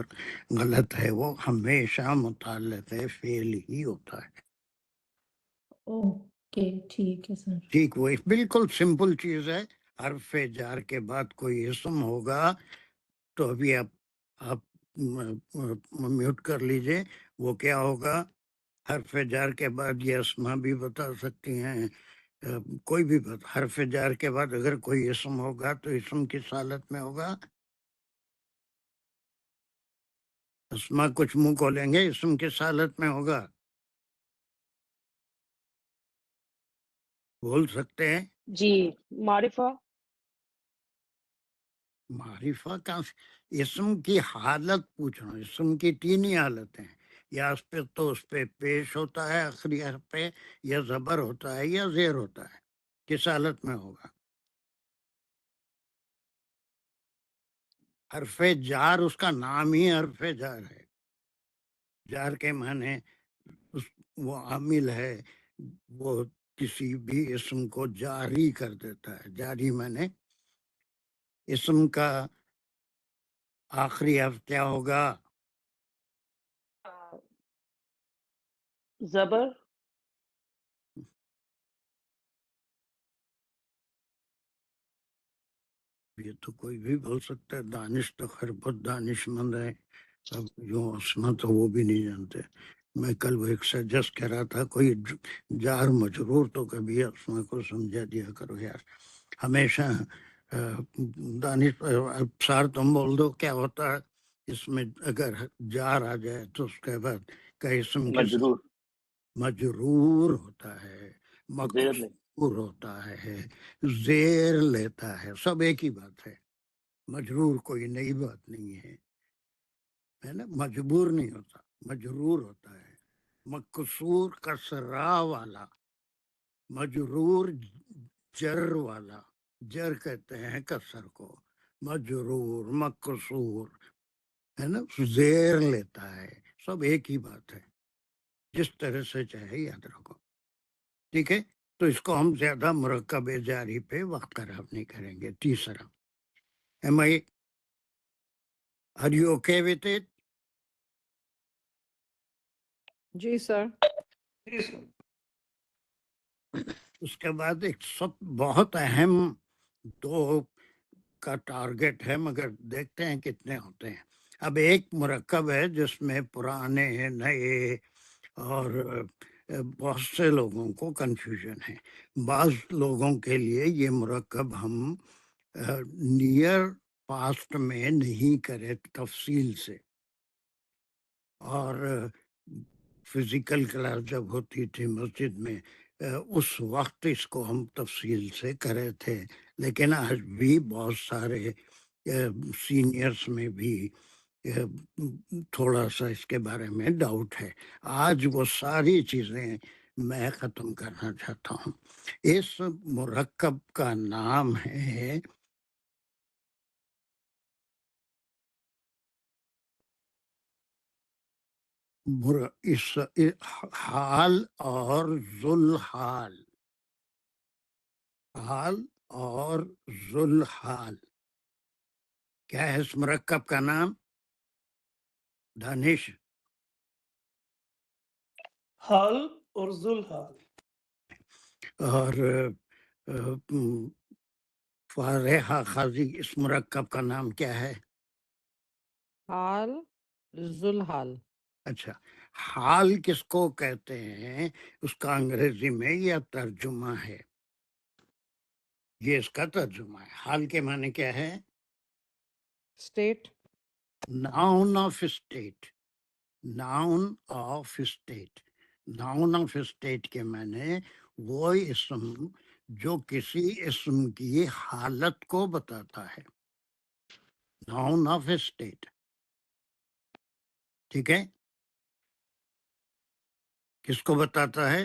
غلط ہے. وہ ہمیشہ متعلق فعل ہی ہوتا ہے. اوکے ٹھیک ہے سر. ٹھیک، وہ بالکل سمپل چیز ہے. حرف جار کے بعد کوئی اسم ہوگا تو ابھی آپ میوٹ کر لیجئے. وہ کیا ہوگا؟ حرف جار کے بعد یہ اسما بھی بتا سکتی ہیں، کوئی بھی بات. حرف جار کے بعد اگر کوئی اسم ہوگا تو اسم کس حالت میں ہوگا؟ اسما کچھ منہ کھولیں گے، اسم کس حالت میں ہوگا؟ بول سکتے ہیں؟ جی معرفہ. معرفہ کا اسم کی حالت پوچھ رہا ہوں. اسم کی 3 ہی حالتیں ہیں، یا اس پہ تو اس پہ پیش ہوتا ہے آخری حرف پہ، یا زبر ہوتا ہے، یا زیر ہوتا ہے. کس حالت میں ہوگا؟ حرف جار اس کا نام ہی حرف جار ہے. جار کے معنی وہ عامل ہے، وہ کسی بھی اسم کو جاری کر دیتا ہے. جاری معنی اسم کا آخری حرف کیا ہوگا؟ زبر. یہ تو کوئی بھی بول سکتا ہے. دانش تو خیر بہت دانش مند ہے. اب یوں عصمت تو وہ بھی نہیں جانتے. میں کل وہ ایک سجسٹ کہہ رہا تھا کوئی جار مجرور تو کبھی عصمت کو سمجھا دیا کرو یار. ہمیشہ دانش ابصار تم بول دو کیا ہوتا ہے اس میں. اگر جار آ جائے تو اس کے بعد کا اسم کے ساتھ مجرور مجرور ہوتا ہے، زیر نہیں. مقصور ہوتا ہے، زیر لیتا ہے. سب ایک ہی بات ہے. مجرور کوئی نئی بات نہیں ہے نا. مجبور نہیں ہوتا، مجرور ہوتا ہے. مقصور کسرا والا، مجرور جر والا. جر کہتے ہیں کسر کو. مجرور مقصور ہے نا، زیر لیتا ہے. سب ایک ہی بات ہے. جس طرح سے چاہے یاد رکھو. ٹھیک ہے، تو اس کو ہم زیادہ مرکب جاری پہ وقت خراب نہیں کریں گے. تیسرا، am I are you okay with it؟ جی سر. جی سر. اس کے بعد ایک سب بہت اہم دو کا ٹارگٹ ہے، مگر دیکھتے ہیں کتنے ہوتے ہیں. اب ایک مرکب ہے جس میں پرانے نئے اور بہت سے لوگوں کو کنفیوژن ہے. بعض لوگوں کے لیے یہ مرکب ہم نیئر پاسٹ میں نہیں کرے تفصیل سے. اور فزیکل کلاس جب ہوتی تھی مسجد میں اس وقت اس کو ہم تفصیل سے کرے تھے. لیکن آج بھی بہت سارے سینئرس میں بھی تھوڑا سا اس کے بارے میں ڈاؤٹ ہے. آج وہ ساری چیزیں میں ختم کرنا چاہتا ہوں. اس مرکب کا نام ہے حال اور ذوالحال. حال اور ذوالحال کیا ہے اس مرکب کا نام؟ دانش. حال اور ذوالحال. اور فارحہ قاضی اس مرکب کا نام کیا ہے؟ حال ذوالحال. اچھا، حال کس کو کہتے ہیں؟ اس کا انگریزی میں یہ ترجمہ ہے. یہ اس کا ترجمہ ہے. حال کے معنی کیا ہے؟ State. Noun of state. Noun of state. Noun of state کے معنی وہ اسم جو کسی اسم کی حالت کو بتاتا ہے. Noun of state. ٹھیک ہے، کس کو بتاتا ہے؟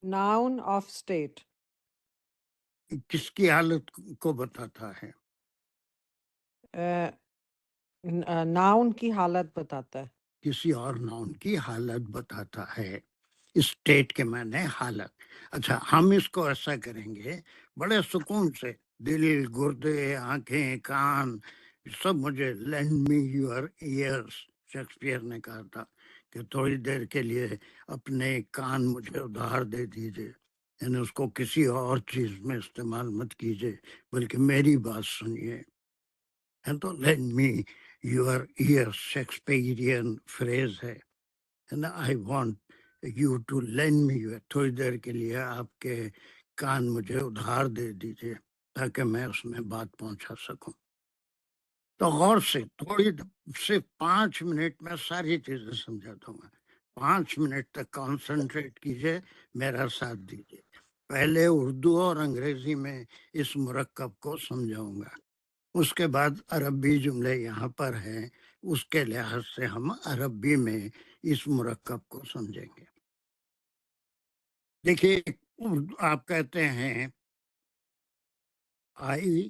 Noun of state. کس کی حالت کو بتاتا ہے؟ ناؤن کی حالت بتاتا ہے. کسی اور ناؤن کی حالت بتاتا ہے. اسٹیٹ کے معنی حالت. اچھا، ہم اس کو ایسا کریں گے بڑے سکون سے. دل، گردے، آنکھیں، کان سب مجھے lend me your ears. Shakespeare نے کہا تھا کہ تھوڑی دیر کے لیے اپنے کان مجھے ادھار دے دیجیے. یعنی اس کو کسی اور چیز میں استعمال مت کیجیے بلکہ میری بات سنیے. تو lend me your ear Shakespearean phrase ہے نا. I want you to lend me your. تھوڑی دیر کے لیے آپ کے کان مجھے ادھار دے دیجیے تاکہ میں اس میں بات پہنچا سکوں. تو غور سے تھوڑی صرف 5 منٹ میں ساری چیزیں سمجھا دوں گا. 5 منٹ تک کانسنٹریٹ کیجیے، میرا ساتھ دیجیے. پہلے اردو اور انگریزی میں اس مرکب کو سمجھاؤں گا. اس کے بعد عربی جملے یہاں پر ہیں، اس کے لحاظ سے ہم عربی میں اس مرکب کو سمجھیں گے. دیکھیے، آپ کہتے ہیں آئی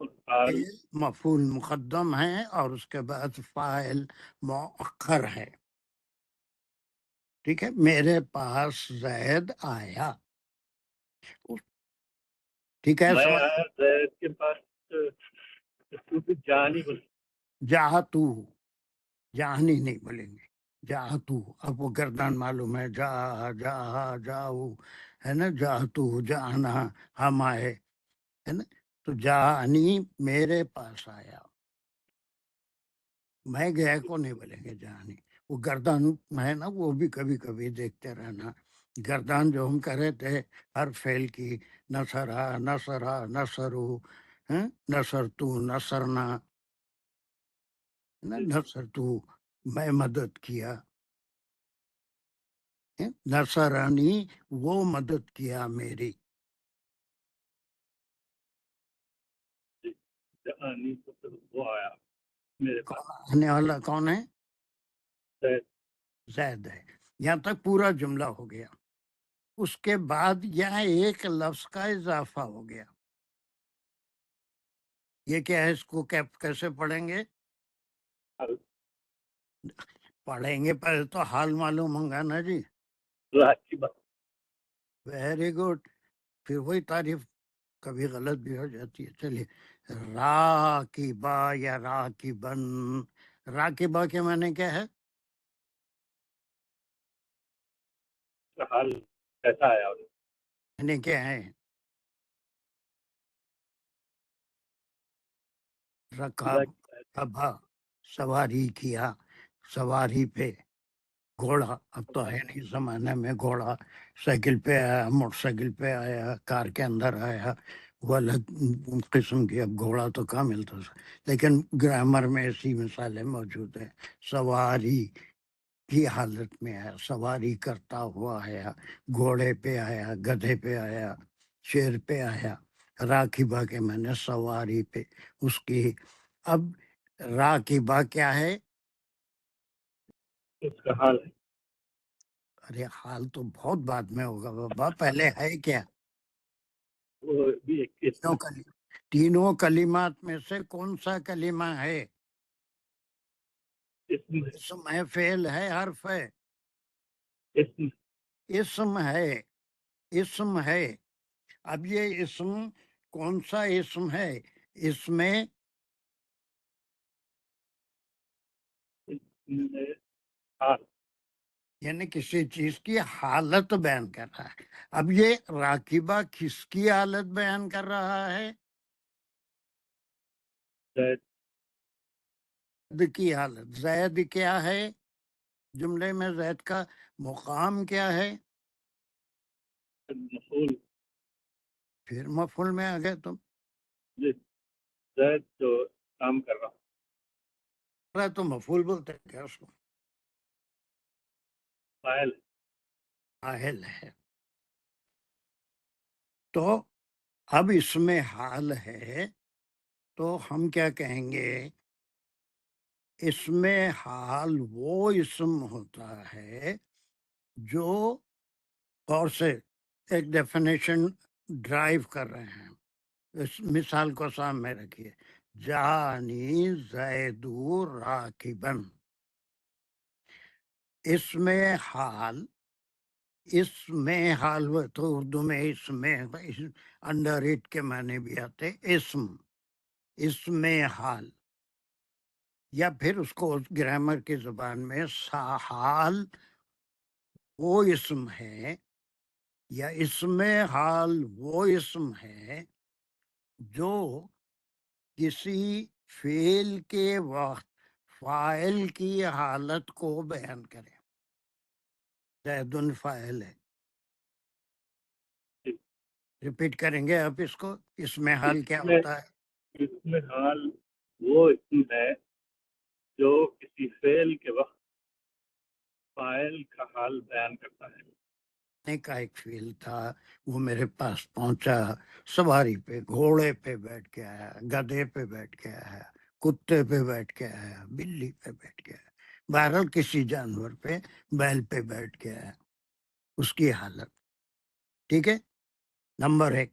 فعل مفعول مقدم ہے اور اس کے بعد فاعل مؤخر ہے. ٹھیک ہے. میرے پاس زید آیا. ٹھیک ہے. زید کے پاس جانی بول جاہتو جہانی نہیں بولیں گے. جاہتو. اب وہ گردان معلوم ہے. جا جاؤ ہے نا. جاہتو جانا ہم آئے ہے نا. تو جانی میرے پاس آیا. میں گیا کو نہیں بولیں گے جانی. وہ گردان ہے نا وہ بھی کبھی کبھی دیکھتے رہنا. گردان جو ہم کر رہے تھے ہر فعل کی نصرہ نصرہ نصرو نصرتو نصرنا نصرتو میں مدد کیا. نصرانی وہ مدد کیا میری. جانی وہ آیا میرے پاس. آنے والا کون ہے؟ زید. زید ہے. یہاں تک پورا جملہ ہو گیا. اس کے بعد یہاں ایک لفظ کا اضافہ ہو گیا. یہ کیا ہے؟ اس کو کیسے پڑھیں گے؟ پڑھیں گے پہلے تو حال معلوم ہوگا نا جی. Very good. پھر وہی تعریف کبھی غلط بھی ہو جاتی ہے. چلیے. راکبہ یا راکبن. راکبہ کے معنی کیا ہے؟ حال کیسا آیا یعنی کیا ہے؟ رکابہ سواری کیا. سواری پہ. گھوڑا اب تو ہے نہیں زمانے میں. گھوڑا سائیکل پہ آیا، موٹر سائیکل پہ آیا، کار کے اندر آیا، وہ الگ قسم کی. اب گھوڑا تو کہاں ملتا، لیکن گرامر میں ایسی مثالیں موجود ہیں. سواری کی حالت میں آیا، سواری کرتا ہوا آیا، گھوڑے پہ آیا، گدھے پہ آیا، شیر پہ آیا. راکبہ کے میں نے سواری پہ اس کی. اب راکبہ کیا ہے؟ اس کا حال ہے. ارے حال تو بہت بعد میں ہوگا بابا. پہلے ہے کیا؟ وہ بھی ایک تینوں کلمات میں سے کون سا کلمہ ہے؟ اسم ہے، فعل ہے، حرف ہے؟ اسم ہے. اسم ہے. اب یہ اسم کون سا اسم ہے؟ اس میں یعنی کسی چیز کی حالت بیان کر رہا ہے. اب یہ راکبہ کس کی حالت بیان کر رہا ہے؟ زید کی حالت. زید کیا ہے جملے میں؟ زید کا مقام کیا ہے؟ مفعول. پھر مفعول میں آ گئے تم. زید جو کام کر رہا تو مفعول بولتے ہیں کیا اس کو؟ فاعل. فاعل ہے. تو اب اس میں حال ہے تو ہم کیا کہیں گے؟ اس میں حال وہ اسم ہوتا ہے جو غور سے ایک ڈیفینیشن ڈرائیو کر رہے ہیں. اس مثال کو سامنے رکھیے. جانی زید راکبن. اس میں حال. اس میں حال تو اردو میں اس میں انڈر اٹ کے معنی بھی آتے. اسم. اس میں حال. یا پھر اس کو گرامر کی زبان میں حال وہ اسم ہے یا اس میں حال وہ اسم ہے جو کسی فعل کے وقت فاعل کی حالت کو بیان کرے. زید فاعل ہے. ریپیٹ کریں گے آپ اس کو. اس میں حال کیا ہوتا ہے؟ اس میں حال وہ اسم ہے جو کسی فعل کے وقت فاعل کا حال بیان کرتا ہے. کا ایک فیل تھا، وہ میرے پاس پہنچا سواری پہ، گھوڑے پہ بیٹھ کے آیا، گدھے پہ بیٹھ کے آیا، کتے پہ بیٹھ کے آیا، بلی پہ بیٹھ کے آیا، بہرحال کسی جانور پہ، بیل پہ بیٹھ کے آیا. اس کی حالت. ٹھیک ہے. نمبر 1.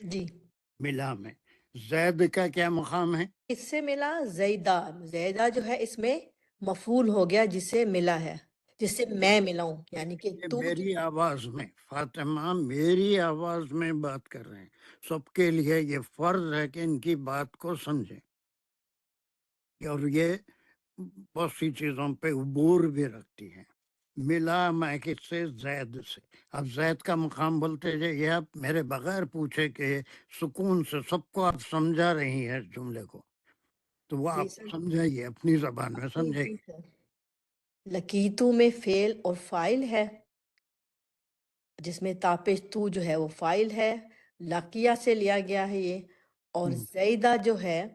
جی ملا میں زید کا کیا مقام ہے؟ اس سے ملا زیدہ. زیدہ جو ہے اس میں مفعول ہو گیا جس سے ملا ہے، جس سے میں ملا ہوں، یعنی کہ یہ تو میری آواز میں فاطمہ میری آواز میں بات کر رہے ہیں. سب کے لیے یہ فرض ہے کہ ان کی بات کو سمجھیں، اور یہ بہت سی چیزوں پہ عبور بھی رکھتی ہیں. ملا میں کس سے؟ زید سے. اب زید کا مقام بولتے جائیے آپ میرے بغیر پوچھے کہ سکون سے سب کو آپ سمجھا رہی ہیں اس جملے کو، تو وہ جی آپ سر. سمجھائیے اپنی زبان میں جی سمجھائیے. جی سر. لکیتو میں فعل اور فاعل ہے، جس میں تاپش تو جو ہے وہ فاعل ہے، لقیہ سے لیا گیا ہے یہ. اور ہم، زیدہ جو ہے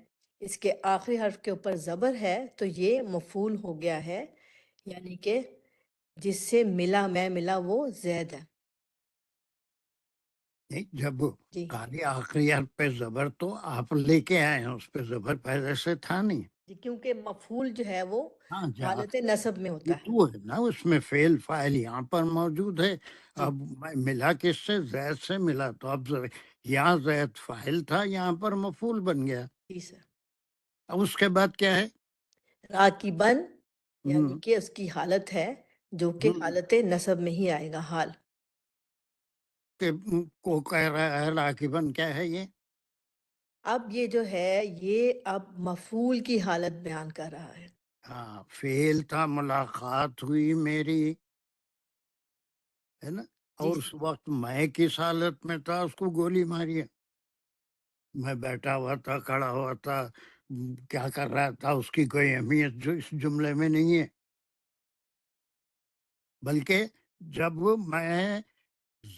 اس کے آخری حرف کے اوپر زبر ہے تو یہ مفعول ہو گیا ہے، یعنی کہ جس سے ملا میں ملا وہ زید ہے. نہیں، جب جی کالی آخری حرف پہ زبر تو آپ لے کے آئے ہیں، اس پہ زبر پہلے سے تھا نہیں. جی، کیونکہ مفعول جو ہے وہ ہاں حالت نصب میں ہوتا یہ ہے. تو ہے نا، اس میں فعل فاعل یہاں پر موجود ہے. جی اب میں ملا کس سے؟ زید سے ملا، تو اب یہاں زید فاعل تھا، یہاں پر مفعول بن گیا. جی سر. اب اس کے بعد کیا ہے؟ راکبن یعنی ہم، کہ اس کی حالت ہے جو کہ ہم، حالت نصب میں ہی آئے گا حال. کہ کو کہہ رہا ہے راکبن، کیا ہے یہ؟ اب یہ جو ہے یہ اب مفعول کی حالت بیان کر رہا ہے. ہاں، فعل تھا، ملاقات ہوئی میری، ہے نا. جی اور اس وقت میں کس حالت میں تھا؟ اس کو گولی ماری ہے. میں بیٹھا ہوا تھا، کھڑا ہوا تھا، کیا کر رہا تھا، اس کی کوئی اہمیت جو اس جملے میں نہیں ہے. بلکہ جب میں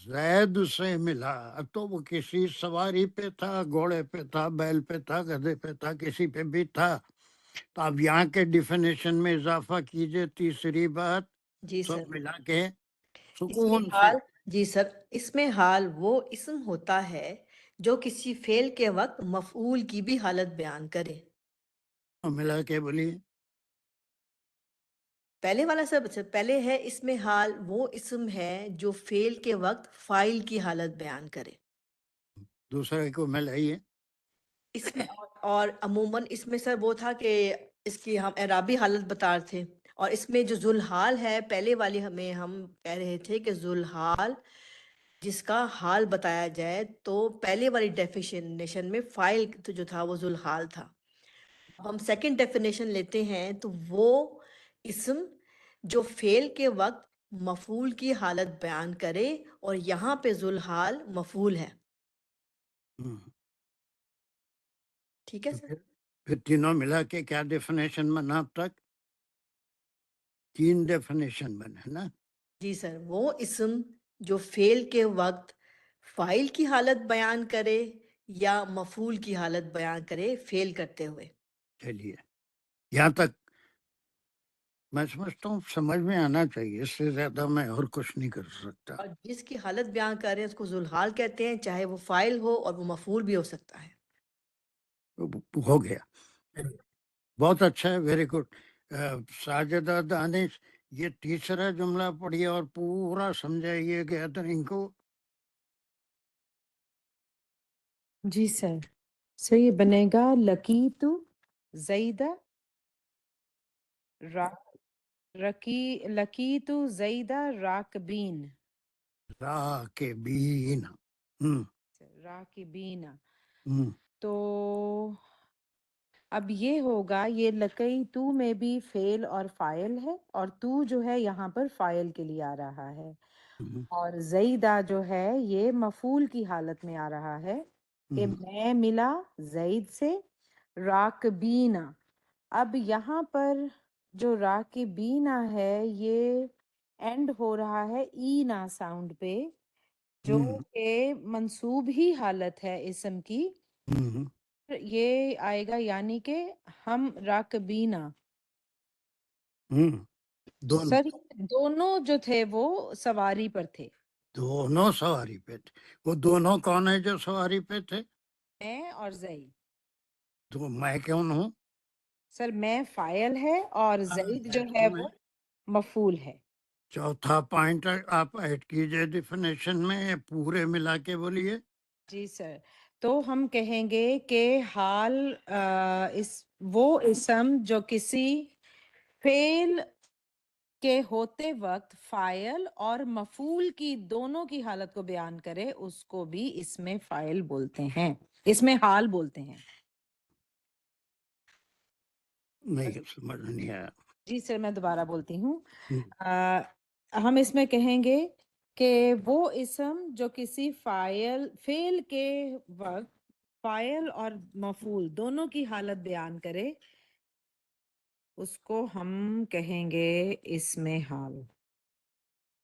زید سے ملا تو وہ کسی سواری پہ تھا، گھوڑے پہ تھا، بیل پہ تھا، گدھے پہ تھا، کسی پہ بھی تھا. تو اب یہاں کے ڈیفینیشن میں اضافہ کیجئے. تیسری بات جی سب سر. ملا کے اس میں سکون سے. حال، جی سر، اس میں حال وہ اسم ہوتا ہے جو کسی فعل کے وقت مفعول کی بھی حالت بیان کرے. ملا کے بولیے. پہلے والا سب سے پہلے ہے اس میں حال وہ اسم ہے جو فعل کے وقت فاعل کی حالت بیان کرے. دوسرے کو ملائیے. اس میں اور عموماً اس میں سر وہ تھا کہ اس کی ہم اعرابی حالت بتا رہے تھے، اور اس میں جو ذوالحال ہے پہلے والی ہمیں ہم کہہ رہے تھے کہ ذوالحال جس کا حال بتایا جائے تو پہلے والی ڈیفینیشن میں فاعل جو تھا وہ ذوالحال تھا. اب ہم سیکنڈ ڈیفینیشن لیتے ہیں تو وہ اسم جو فعل کے وقت مفعول کی حالت بیان کرے، اور یہاں پہ ذوالحال مفعول ہے. ہم، ٹھیک ہے تو سر. پھر تینوں ملا کے کیا ڈیفینیشن بنا اب تک؟ 3 ڈیفینیشن بنے نا. جی سر، وہ اسم جو فعل کے وقت فاعل کی حالت بیان کرے یا مفعول کی حالت بیان کرے فعل کرتے ہوئے. چلیے یہاں تک میں سمجھتا ہوں سمجھ میں آنا چاہیے، اس سے زیادہ میں اور کچھ نہیں کر سکتا. اور جس کی حالت بیان کر رہے ہیں اس کو ذوالحال کہتے ہیں، چاہے وہ فاعل ہو اور وہ مفعول بھی ہو سکتا ہے. ہو گیا، بہت اچھا ہے، ویری گڈ. ساجدہ دانش یہ تیسرا جملہ پڑھیے اور پورا سمجھائیے گیدرنگ کو. جی سر. سر یہ بنے گا لقیت زیدہ لقیت زیدہ راکبین. راکبین. راکبین. ہم، تو اب یہ ہوگا، یہ لقی تو میں بھی فعل اور فاعل ہے، اور تو جو ہے یہاں پر فاعل کے لیے آ رہا ہے، ہم، اور زیدہ جو ہے یہ مفعول کی حالت میں آ رہا ہے کہ ہم، میں ملا زید سے راکبینا. اب یہاں پر جو راکبینا ہے یہ اینڈ ہو رہا ہے اینا ساؤنڈ پہ، جو ہم، کہ منصوب ہی حالت ہے اسم کی. ہم، یہ آئے گا یعنی کہ ہم راکبینا. ہم. دونوں سر دونوں جو تھے وہ سواری پر تھے، دونوں سواری پہ تھے. وہ دونوں کون ہیں جو سواری پہ تھے؟ میں اور زید. تو میں کون ہوں؟ سر میں فاعل ہے اور زید جو ہے میں وہ مفعول ہے. چوتھا پوائنٹ آپ ایڈ کیجئے ڈیفینیشن میں، پورے ملا کے بولیے. جی سر، تو ہم کہیں گے کہ حال وہ اسم جو کسی فعل کے ہوتے وقت فاعل اور مفعول کی دونوں کی حالت کو بیان کرے اس کو بھی اس میں فاعل بولتے ہیں، اس میں حال بولتے ہیں۔ نہیں سمجھ نہیں آیا۔ جی سر، میں دوبارہ بولتی ہوں۔ ہم، ہم اس میں کہیں گے کہ وہ اسم جو کسی فعل کے وقت فاعل اور مفعول دونوں کی حالت بیان کرے اس کو ہم کہیں گے اس میں حال۔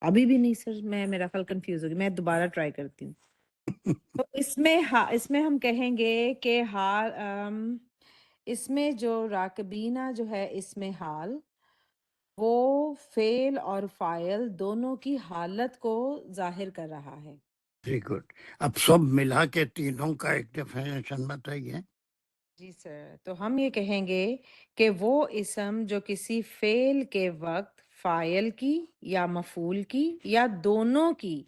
ابھی بھی نہیں سر، میرا خیال کنفیوز ہوگی، میں دوبارہ ٹرائی کرتی ہوں۔ تو اس میں ہم کہیں گے کہ حال اس میں جو راکبینہ جو ہے اس میں حال وہ فعل اور فاعل دونوں کی حالت کو ظاہر کر رہا ہے۔ Very good. اب سب ملا کے تینوں کا ایک ڈیفینیشن بتائیے۔ جی سر، تو ہم یہ کہیں گے کہ وہ اسم جو کسی فعل کے وقت فاعل کی یا مفعول کی یا دونوں کی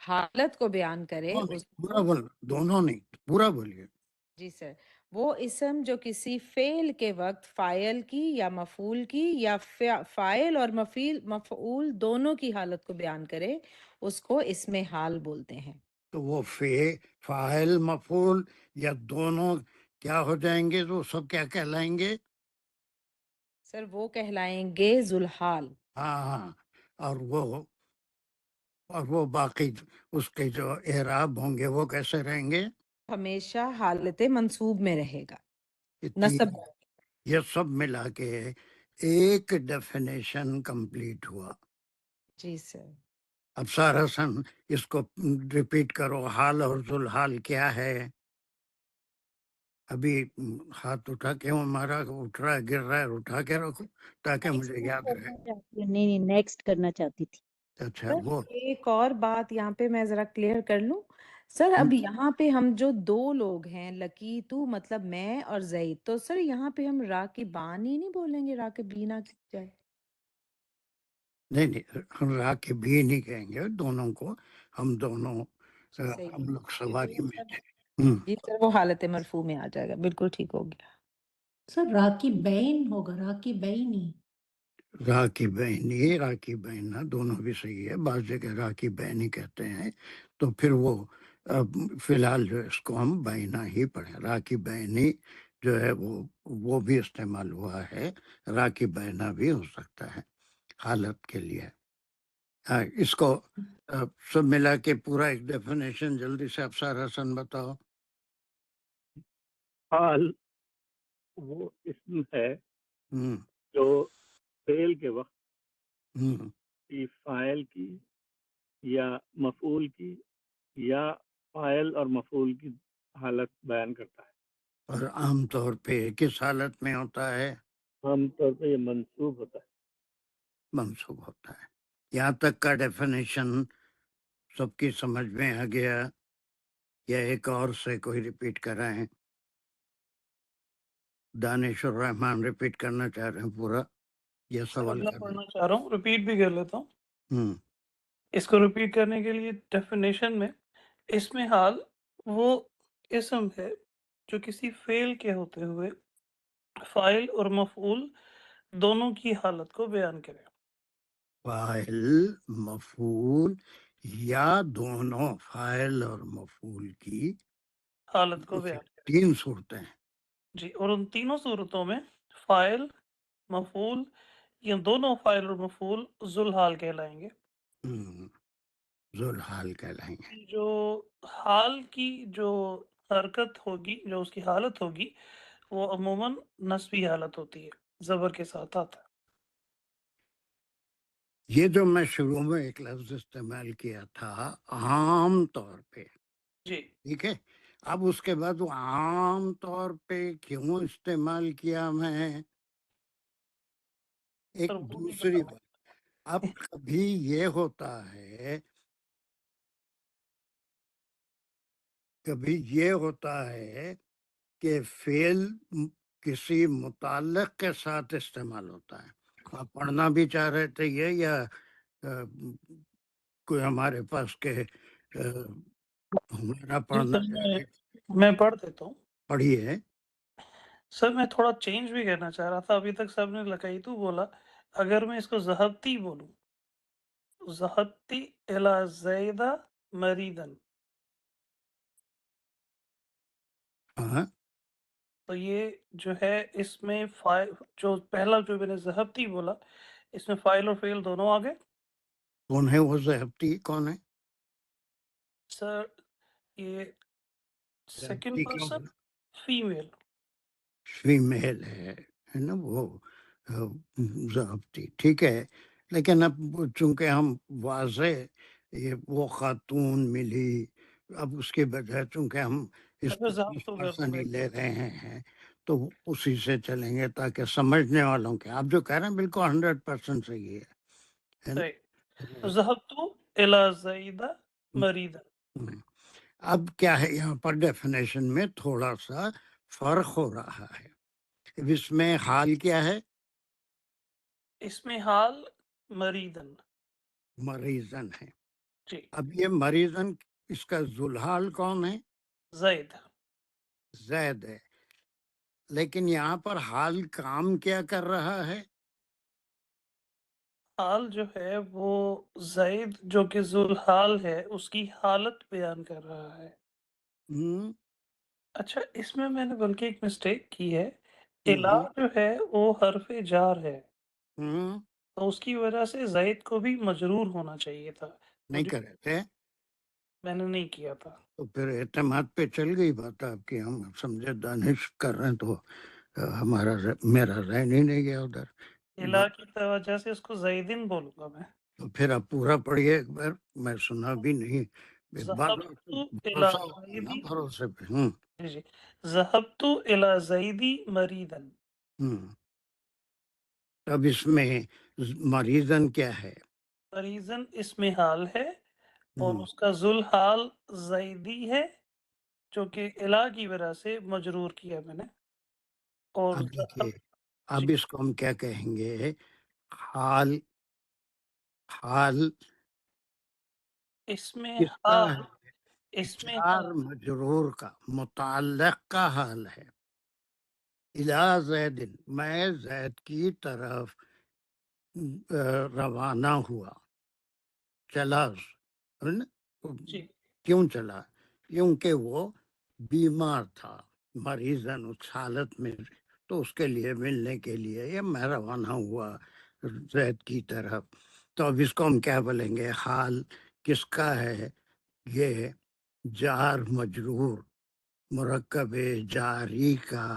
حالت کو بیان کرے دونوں نہیں، اس پورا کو، بول، دونوں نہیں، پورا بولیے۔ جی سر، وہ اسم جو کسی فعل کے وقت فاعل کی یا مفعول کی یا فاعل اور مفعول دونوں کی حالت کو بیان کرے اس کو اس میں حال بولتے ہیں۔ تو وہ فاعل مفعول یا دونوں کیا ہو جائیں گے؟ تو سب کیا کہلائیں گے؟ سر وہ کہلائیں گے ذوالحال۔ ہاں ہاں، اور وہ باقی اس کے جو اعراب ہوں گے وہ کیسے رہیں گے؟ ہمیشہ حالت منصوب میں رہے گا، نصب۔ یہ سب ملا کے ایک ڈیفینیشن کمپلیٹ ہوا۔ جی سر۔ اب سارا سن اس کو ریپیٹ کرو، حال اور ذوالحال کیا ہے؟ ابھی ہاتھ اٹھا کے ہمارا اٹھ رہا ہے، گر رہا ہے، اٹھا کے رکھو تاکہ مجھے یاد رہے۔ نہیں نیکسٹ کرنا چاہتی تھی۔ اچھا سر وہ ایک اور بات یہاں پہ میں ذرا کلیئر کر لوں سر، اب یہاں پہ ہم جو دو لوگ ہیں لقیتو مطلب میں اور زید، تو سر یہاں پہ ہم راکبانی نہیں بولیں گے، راکبینہ کی جائے؟ نہیں ہم راکبی نہیں کہیں گے دونوں کو، ہم دونوں جی صحیح ہم لوگ ہے، سواری بالکل میں سر۔ تھے۔ ہم، جی سر، وہ حالت مرفوع میں آ جائے گا، بالکل ٹھیک ہو گیا۔ سر راکبین ہوگا، راکبینی۔ راکبینی، راکبینہ دونوں بھی صحیح ہے، بعض جگہ راکبینی کہتے ہیں، تو پھر وہ فی الحال جو اس کو ہم بینا ہی پڑھیں۔ راکبینی جو ہے وہ بھی استعمال ہوا ہے، راکبینہ بھی ہو سکتا ہے حالت کے لیے۔ ہاں، اس کو سب ملا کے پورا ایک ڈیفینیشن جلدی سے افسر حسن بتاؤ۔ حال وہ اسم ہے ہم، جو فعل کے وقت ہم، کی فاعل کی یا مفعول کی یا فاعل اور مفعول کی حالت بیان کرتا ہے۔ اور عام طور پہ کس حالت میں ہوتا ہے؟ عام طور پہ یہ منصوب ہوتا ہے۔ منصوب ہوتا ہے۔ یہاں تک کا ڈیفینیشن سب کی سمجھ میں آ گیا یا ایک اور سے کوئی ریپیٹ کرائیں؟ دانش الرحمان ریپیٹ کرنا چاہ رہے ہیں پورا یا سر سوال میں کرنا؟ پڑھنا چاہ رہا ہوں، ریپیٹ بھی کر لیتا ہوں۔ ہم، اس کو ریپیٹ کرنے کے لیے ڈیفینیشن میں اس میں حال وہ اسم ہے جو کسی فعل کے ہوتے ہوئے فاعل اور مفعول دونوں کی حالت کو بیان کرے۔ فاعل مفعول یا دونوں فاعل اور مفعول کی حالت کو بیان کرے تین صورتیں ہیں۔ جی، اور ان تینوں صورتوں میں فاعل، مفعول یا دونوں فاعل اور مفعول ذوالحال کہلائیں گے۔ ہم، ذوالحال کہلائیں گے۔ جو حال کی جو حرکت ہوگی، جو اس کی حالت ہوگی، وہ عموماً نصبی حالت ہوتی ہے، زبر کے ساتھ آتا ہے۔ یہ جو میں شروع میں ایک لفظ استعمال کیا تھا عام طور پہ، جی ٹھیک ہے، اب اس کے بعد وہ عام طور پہ کیوں استعمال کیا میں؟ ایک سر وہ بھی دوسری بتانا۔ بات، اب کبھی یہ ہوتا ہے، کبھی یہ ہوتا ہے کہ فعل کسی متعلق کے ساتھ استعمال ہوتا ہے۔ آپ پڑھنا بھی چاہ رہے تھے یہ یا کوئی ہمارے پاس کے ہمارا جی پڑھنا سر چاہیے. میں پڑھ دیتا ہوں. پڑھیے. سر میں تھوڑا چینج بھی کرنا چاہ رہا تھا. ابھی تک سب نے لقیتو بولا. اگر میں اس کو ذہبتی بولوں, ذہبتی الی زیدہ مریدن, ہاں تو یہ جو ہے اس میں جو پہلا جو میں نے ذہبتی بولا, اس میں فاعل اور فعل دونوں آ گئے. کون ہے وہ ذہبتی؟ کون ہے سر یہ سیکنڈ ذہبتی؟ کیوں پرسن فیمیل. فیمیل ہے نا وہ ضابطی. ٹھیک ہے، لیکن اب چونکہ ہم واضح یہ وہ خاتون ملی، اب اس کے بجائے چونکہ ہم اس اگر ضابطوں کر پرسن دوں ہی گا لے رہے ہیں تو اسی سے چلیں گے تاکہ سمجھنے والوں کے. آپ جو کہہ رہے ہیں بالکل 100% صحیح ہے نا؟ صحیح. ذہبتو الی زیدہ مریدن. اب کیا ہے یہاں پر ڈیفینیشن میں تھوڑا سا فرق ہو رہا ہے. اس میں حال کیا ہے؟ اس میں حال مریدن. مریضن ہے. جی اب یہ مریضن اس کا ذوالحال کون ہے؟ زید. زید ہے. لیکن یہاں پر حال کام کیا کر رہا ہے؟ حال جو ہے وہ زید جو کہ ذوالحال ہے اس کی حالت بیان کر رہا ہے. ہم، اچھا اس میں نے بلکہ ایک مسٹیک کی ہے. الا ہم، جو ہے وہ حرف جار ہے, ہم، تو اس کی وجہ سے زید کو بھی مجرور ہونا چاہیے تھا. نہیں کرے تھے میں نے نہیں کیا تھا. تو پھر اعتماد پہ چل گئی بات آپ کی. ہم سمجھے دانش کر رہے ہیں تو میرا ذہن ہی نہیں گیا ادھر. الا کی وجہ سے اس کو زیدن بولوں گا میں. تو پھر آپ پورا پڑھیے ایک بار، میں سنا بھی نہیں. ذہبت الی بھروسہ ہوگا نا زیدی. بھروسے پہ. جی جی. ذہبت الی زیدی مریدن. اب اس میں مریضن کیا ہے؟ مریضن اس میں حال ہے اور ہم، اس کا ذوالحال زیدی ہے جو کہ الا کی وجہ سے مجرور کیا میں نے. اور اب دیکھیے، اب جی اس کو ہم کیا کہیں گے؟ حال. حال اس میں کس کا حال, ہے؟ اس میں جار حال. مجرور کا، متعلق کا حال ہے. الا زید، میں زید کی طرف روانہ ہوا، چلا. ہے نا؟ جی کیوں چلا؟ کیونکہ وہ بیمار تھا، مریضن اس حالت میں، تو اس کے لیے ملنے کے لیے یہ میں روانہ ہوا زید کی طرف. تو اب اس کو ہم کیا بولیں گے؟ حال کس کا ہے؟ یہ جار مجرور مرکب جاری کا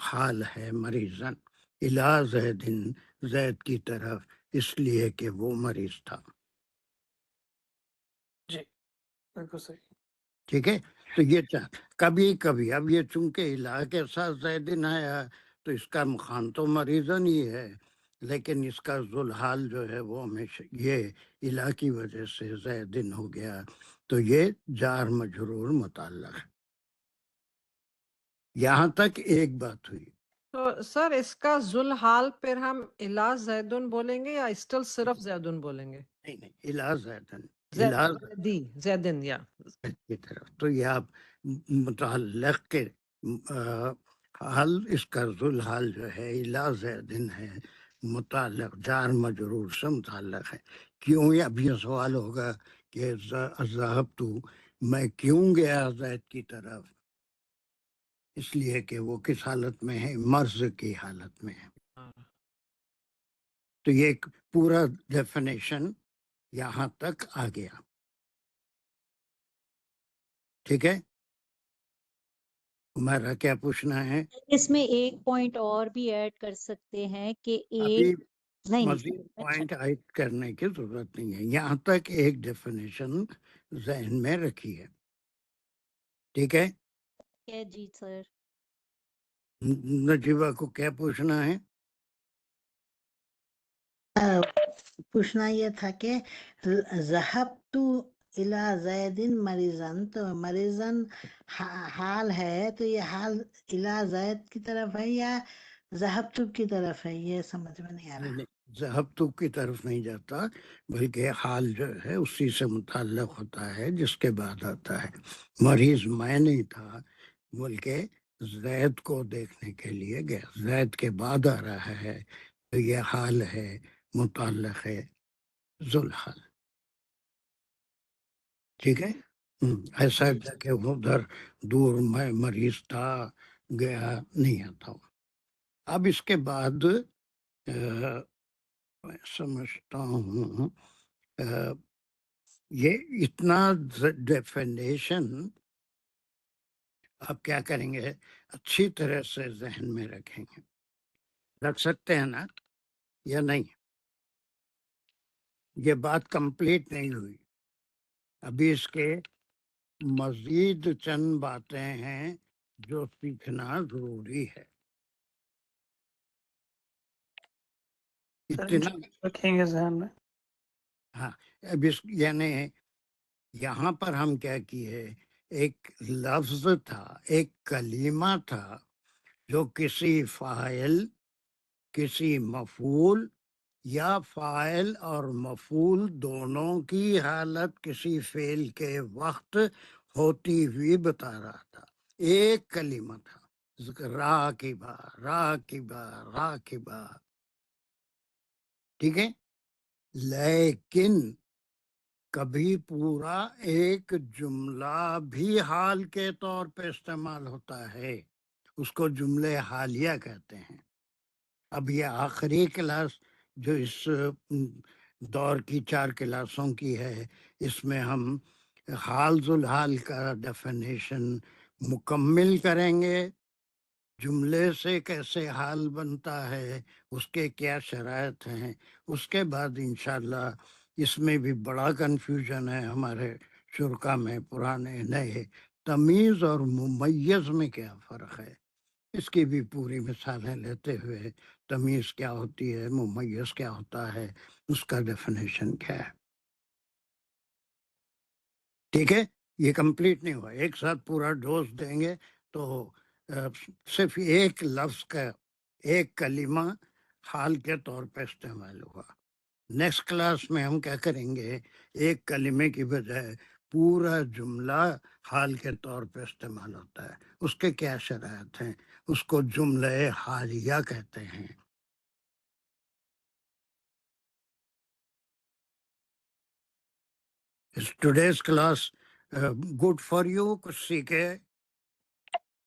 حال ہے مریضن. الا زیدن، زید کی طرف، اس لیے کہ وہ مریض تھا. جی بالکل صحیح. ٹھیک ہے. تو یہ کبھی کبھی اب یہ چونکہ الہ کے ساتھ زیدن آیا تو اس کا مخان تو مریضن ہی ہے، لیکن اس کا ذوالحال جو ہے وہ ہمیشہ یہ الہ کی وجہ سے زیدن ہو گیا. تو یہ جار مجرور متعلق ہے. یہاں تک ایک بات ہوئی. تو سر اس کا ذوالحال پھر ہم الا زیدن بولیں گے یا اسٹل صرف زیدن بولیں گے؟ نہیں نہیں، الہ زیدن، الہ زیدی زیدن یا کی طرف. تو یہ آپ متعلق کے حال، اس کا ذوالحال جو ہے الا زیدن ہے، متعلق جار مجرور سے متعلق ہے. کیوں؟ اب یہ سوال ہوگا کہ ذہب تو، میں کیوں گیا زید کی طرف؟ اس لیے کہ وہ کس حالت میں ہے؟ مرض کی حالت میں ہے. تو یہ ایک پورا ڈیفینیشن یہاں تک آ گیا. ٹھیک ہے. ہمارا کیا پوچھنا ہے؟ اس میں ایک پوائنٹ اور بھی ایڈ کر سکتے ہیں کہ ابھی ایک نہیں مزید پوائنٹ عائد کرنے کی ضرورت نہیں ہے. یہاں تک ایک ڈیفینیشن ذہن میں رکھی ہے. ٹھیک ہے. ہے. جی سر. نجیبہ کو کیا پوچھنا ہے؟ پوچھنا یہ تھا کہ ذہبت الی زیدن مریضن، تو مریضن حال ہے، تو یہ حال الی زید کی طرف ہے یا ذہبت کی طرف ہے؟ یہ سمجھ میں نہیں آ رہا. ذہبت کی طرف نہیں جاتا، بلکہ حال جو ہے اسی سے متعلق ہوتا ہے جس کے بعد آتا ہے۔ مریض میں نہیں تھا بلکہ زید کو دیکھنے کے لیے گیا، زید کے بعد آ رہا ہے تو یہ حال ہے، متعلق ہے ذوالحال۔ ٹھیک ہے، ایسا جی کہ ادھر دور میں مریض تھا گیا نہیں آتا ہوں۔ اب اس کے بعد میں سمجھتا ہوں یہ اتنا ڈیفینیشن آپ کیا کریں گے، اچھی طرح سے ذہن میں رکھیں گے، رکھ سکتے ہیں نا یا نہیں؟ یہ بات کمپلیٹ نہیں ہوئی، ابھی اس کے مزید چند باتیں ہیں جو سیکھنا ضروری ہے۔ سر اتنا انشاءاللہ رکھیں گے ذہن میں۔ ہاں، اب اس یعنی یہاں پر ہم کیا کیے، ایک لفظ تھا، ایک کلمہ تھا جو کسی فاعل، کسی مفعول یا فاعل اور مفعول دونوں کی حالت کسی فعل کے وقت ہوتی ہوئی بتا رہا تھا۔ ایک کلمہ تھا، راکبہ راکبہ راکبہ، ٹھیک ہے، لیکن کبھی پورا ایک جملہ بھی حال کے طور پہ استعمال ہوتا ہے، اس کو جملے حالیہ کہتے ہیں۔ اب یہ آخری کلاس جو اس دور کی 4 کلاسوں کی ہے، اس میں ہم حال ذوالحال کا ڈیفینیشن مکمل کریں گے، جملے سے کیسے حال بنتا ہے، اس کے کیا شرائط ہیں۔ اس کے بعد انشاءاللہ اس میں بھی بڑا کنفیوژن ہے ہمارے شرکا میں، پرانے نئے، تمیز اور ممیز میں کیا فرق ہے، اس کی بھی پوری مثالیں لیتے ہوئے، تمیز کیا ہوتی ہے، ممیز کیا ہوتا ہے، اس کا ڈیفینیشن کیا ہے۔ ٹھیک ہے، یہ کمپلیٹ نہیں ہوا، ایک ساتھ پورا ڈوز دیں گے تو صرف ایک لفظ کا ایک کلمہ حال کے طور پہ استعمال ہوا۔ نیکسٹ کلاس میں ہم کیا کریں گے، ایک کلمے کی بجائے پورا جملہ حال کے طور پہ استعمال ہوتا ہے، اس کے کیا شرائط ہیں، اس کو جملہ حالیہ کہتے ہیں۔ Today's class good for you, کچھ سیکھے؟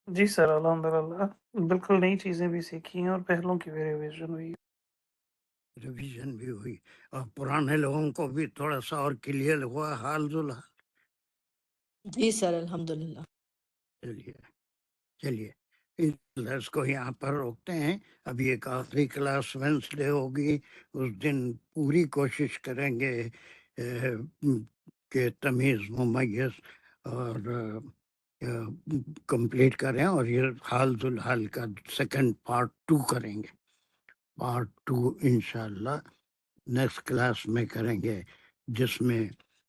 جی سر الحمدللہ، بالکل نئی چیزیں بھی سیکھی ہیں اور پہلوں کی بھی ریویژن ہوئی۔ ریویژن بھی ہوئی اور پرانے لوگوں کو بھی تھوڑا سا اور کلیئر ہوا حال ذوالحال۔ جی سر الحمدللہ۔ چلیے چلیے اس کلاس کو یہاں پر روکتے ہیں، اب ایک آخری کلاس وینسڈے ہوگی، اس دن پوری کوشش کریں گے کہ تمیز ممیز اور کمپلیٹ کریں، اور یہ حال ذوالحال کا سیکنڈ پارٹ 2 کریں گے، پارٹ 2 انشاءاللہ نیکسٹ کلاس میں کریں گے، جس میں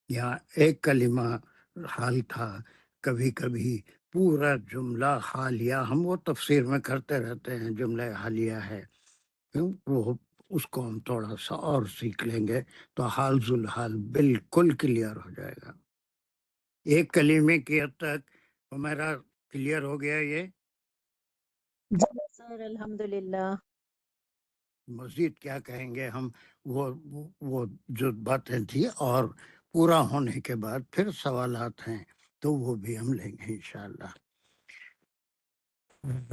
یہاں ایک کلمہ حال تھا، کبھی کبھی پورا جملہ حالیہ، ہم وہ تفسیر میں کرتے رہتے ہیں جملہ حالیہ ہے، وہ اس کو ہم تھوڑا سا اور سیکھ لیں گے تو حال ذوالحال بالکل کلیئر ہو جائے گا۔ ایک کلمے کی حد تک ہمارا کلیئر ہو گیا۔ یہ سر الحمدللہ۔ مزید کیا کہیں گے ہم، وہ جو باتیں تھی اور پورا ہونے کے بعد پھر سوالات ہیں تو وہ بھی ہم لیں گے انشاءاللہ۔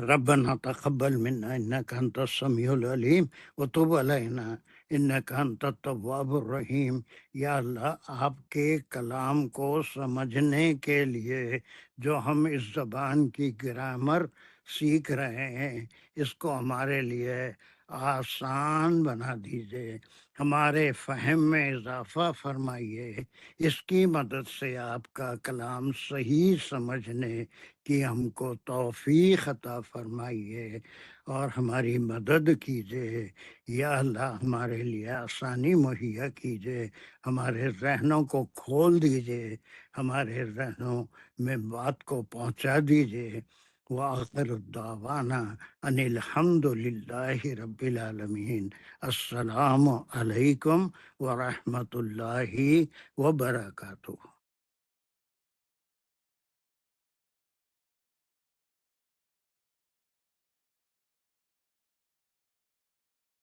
ربنا تقبل منا انك انت السميع العليم وتب علينا انك انت التواب الرحیم۔ یا اللہ، آپ کے کلام کو سمجھنے کے لیے جو ہم اس زبان کی گرامر سیکھ رہے ہیں، اس کو ہمارے لیے آسان بنا دیجئے، ہمارے فہم میں اضافہ فرمائیے، اس کی مدد سے آپ کا کلام صحیح سمجھنے کہ ہم کو توفیق عطا فرمائیے اور ہماری مدد کیجیے۔ یا اللہ، ہمارے لیے آسانی مہیا کیجیے، ہمارے ذہنوں کو کھول دیجیے، ہمارے ذہنوں میں بات کو پہنچا دیجیے، وآخر الدعوانا ان الحمد للہ رب العالمین. السلام علیکم ورحمۃ اللہ وبرکاتہ.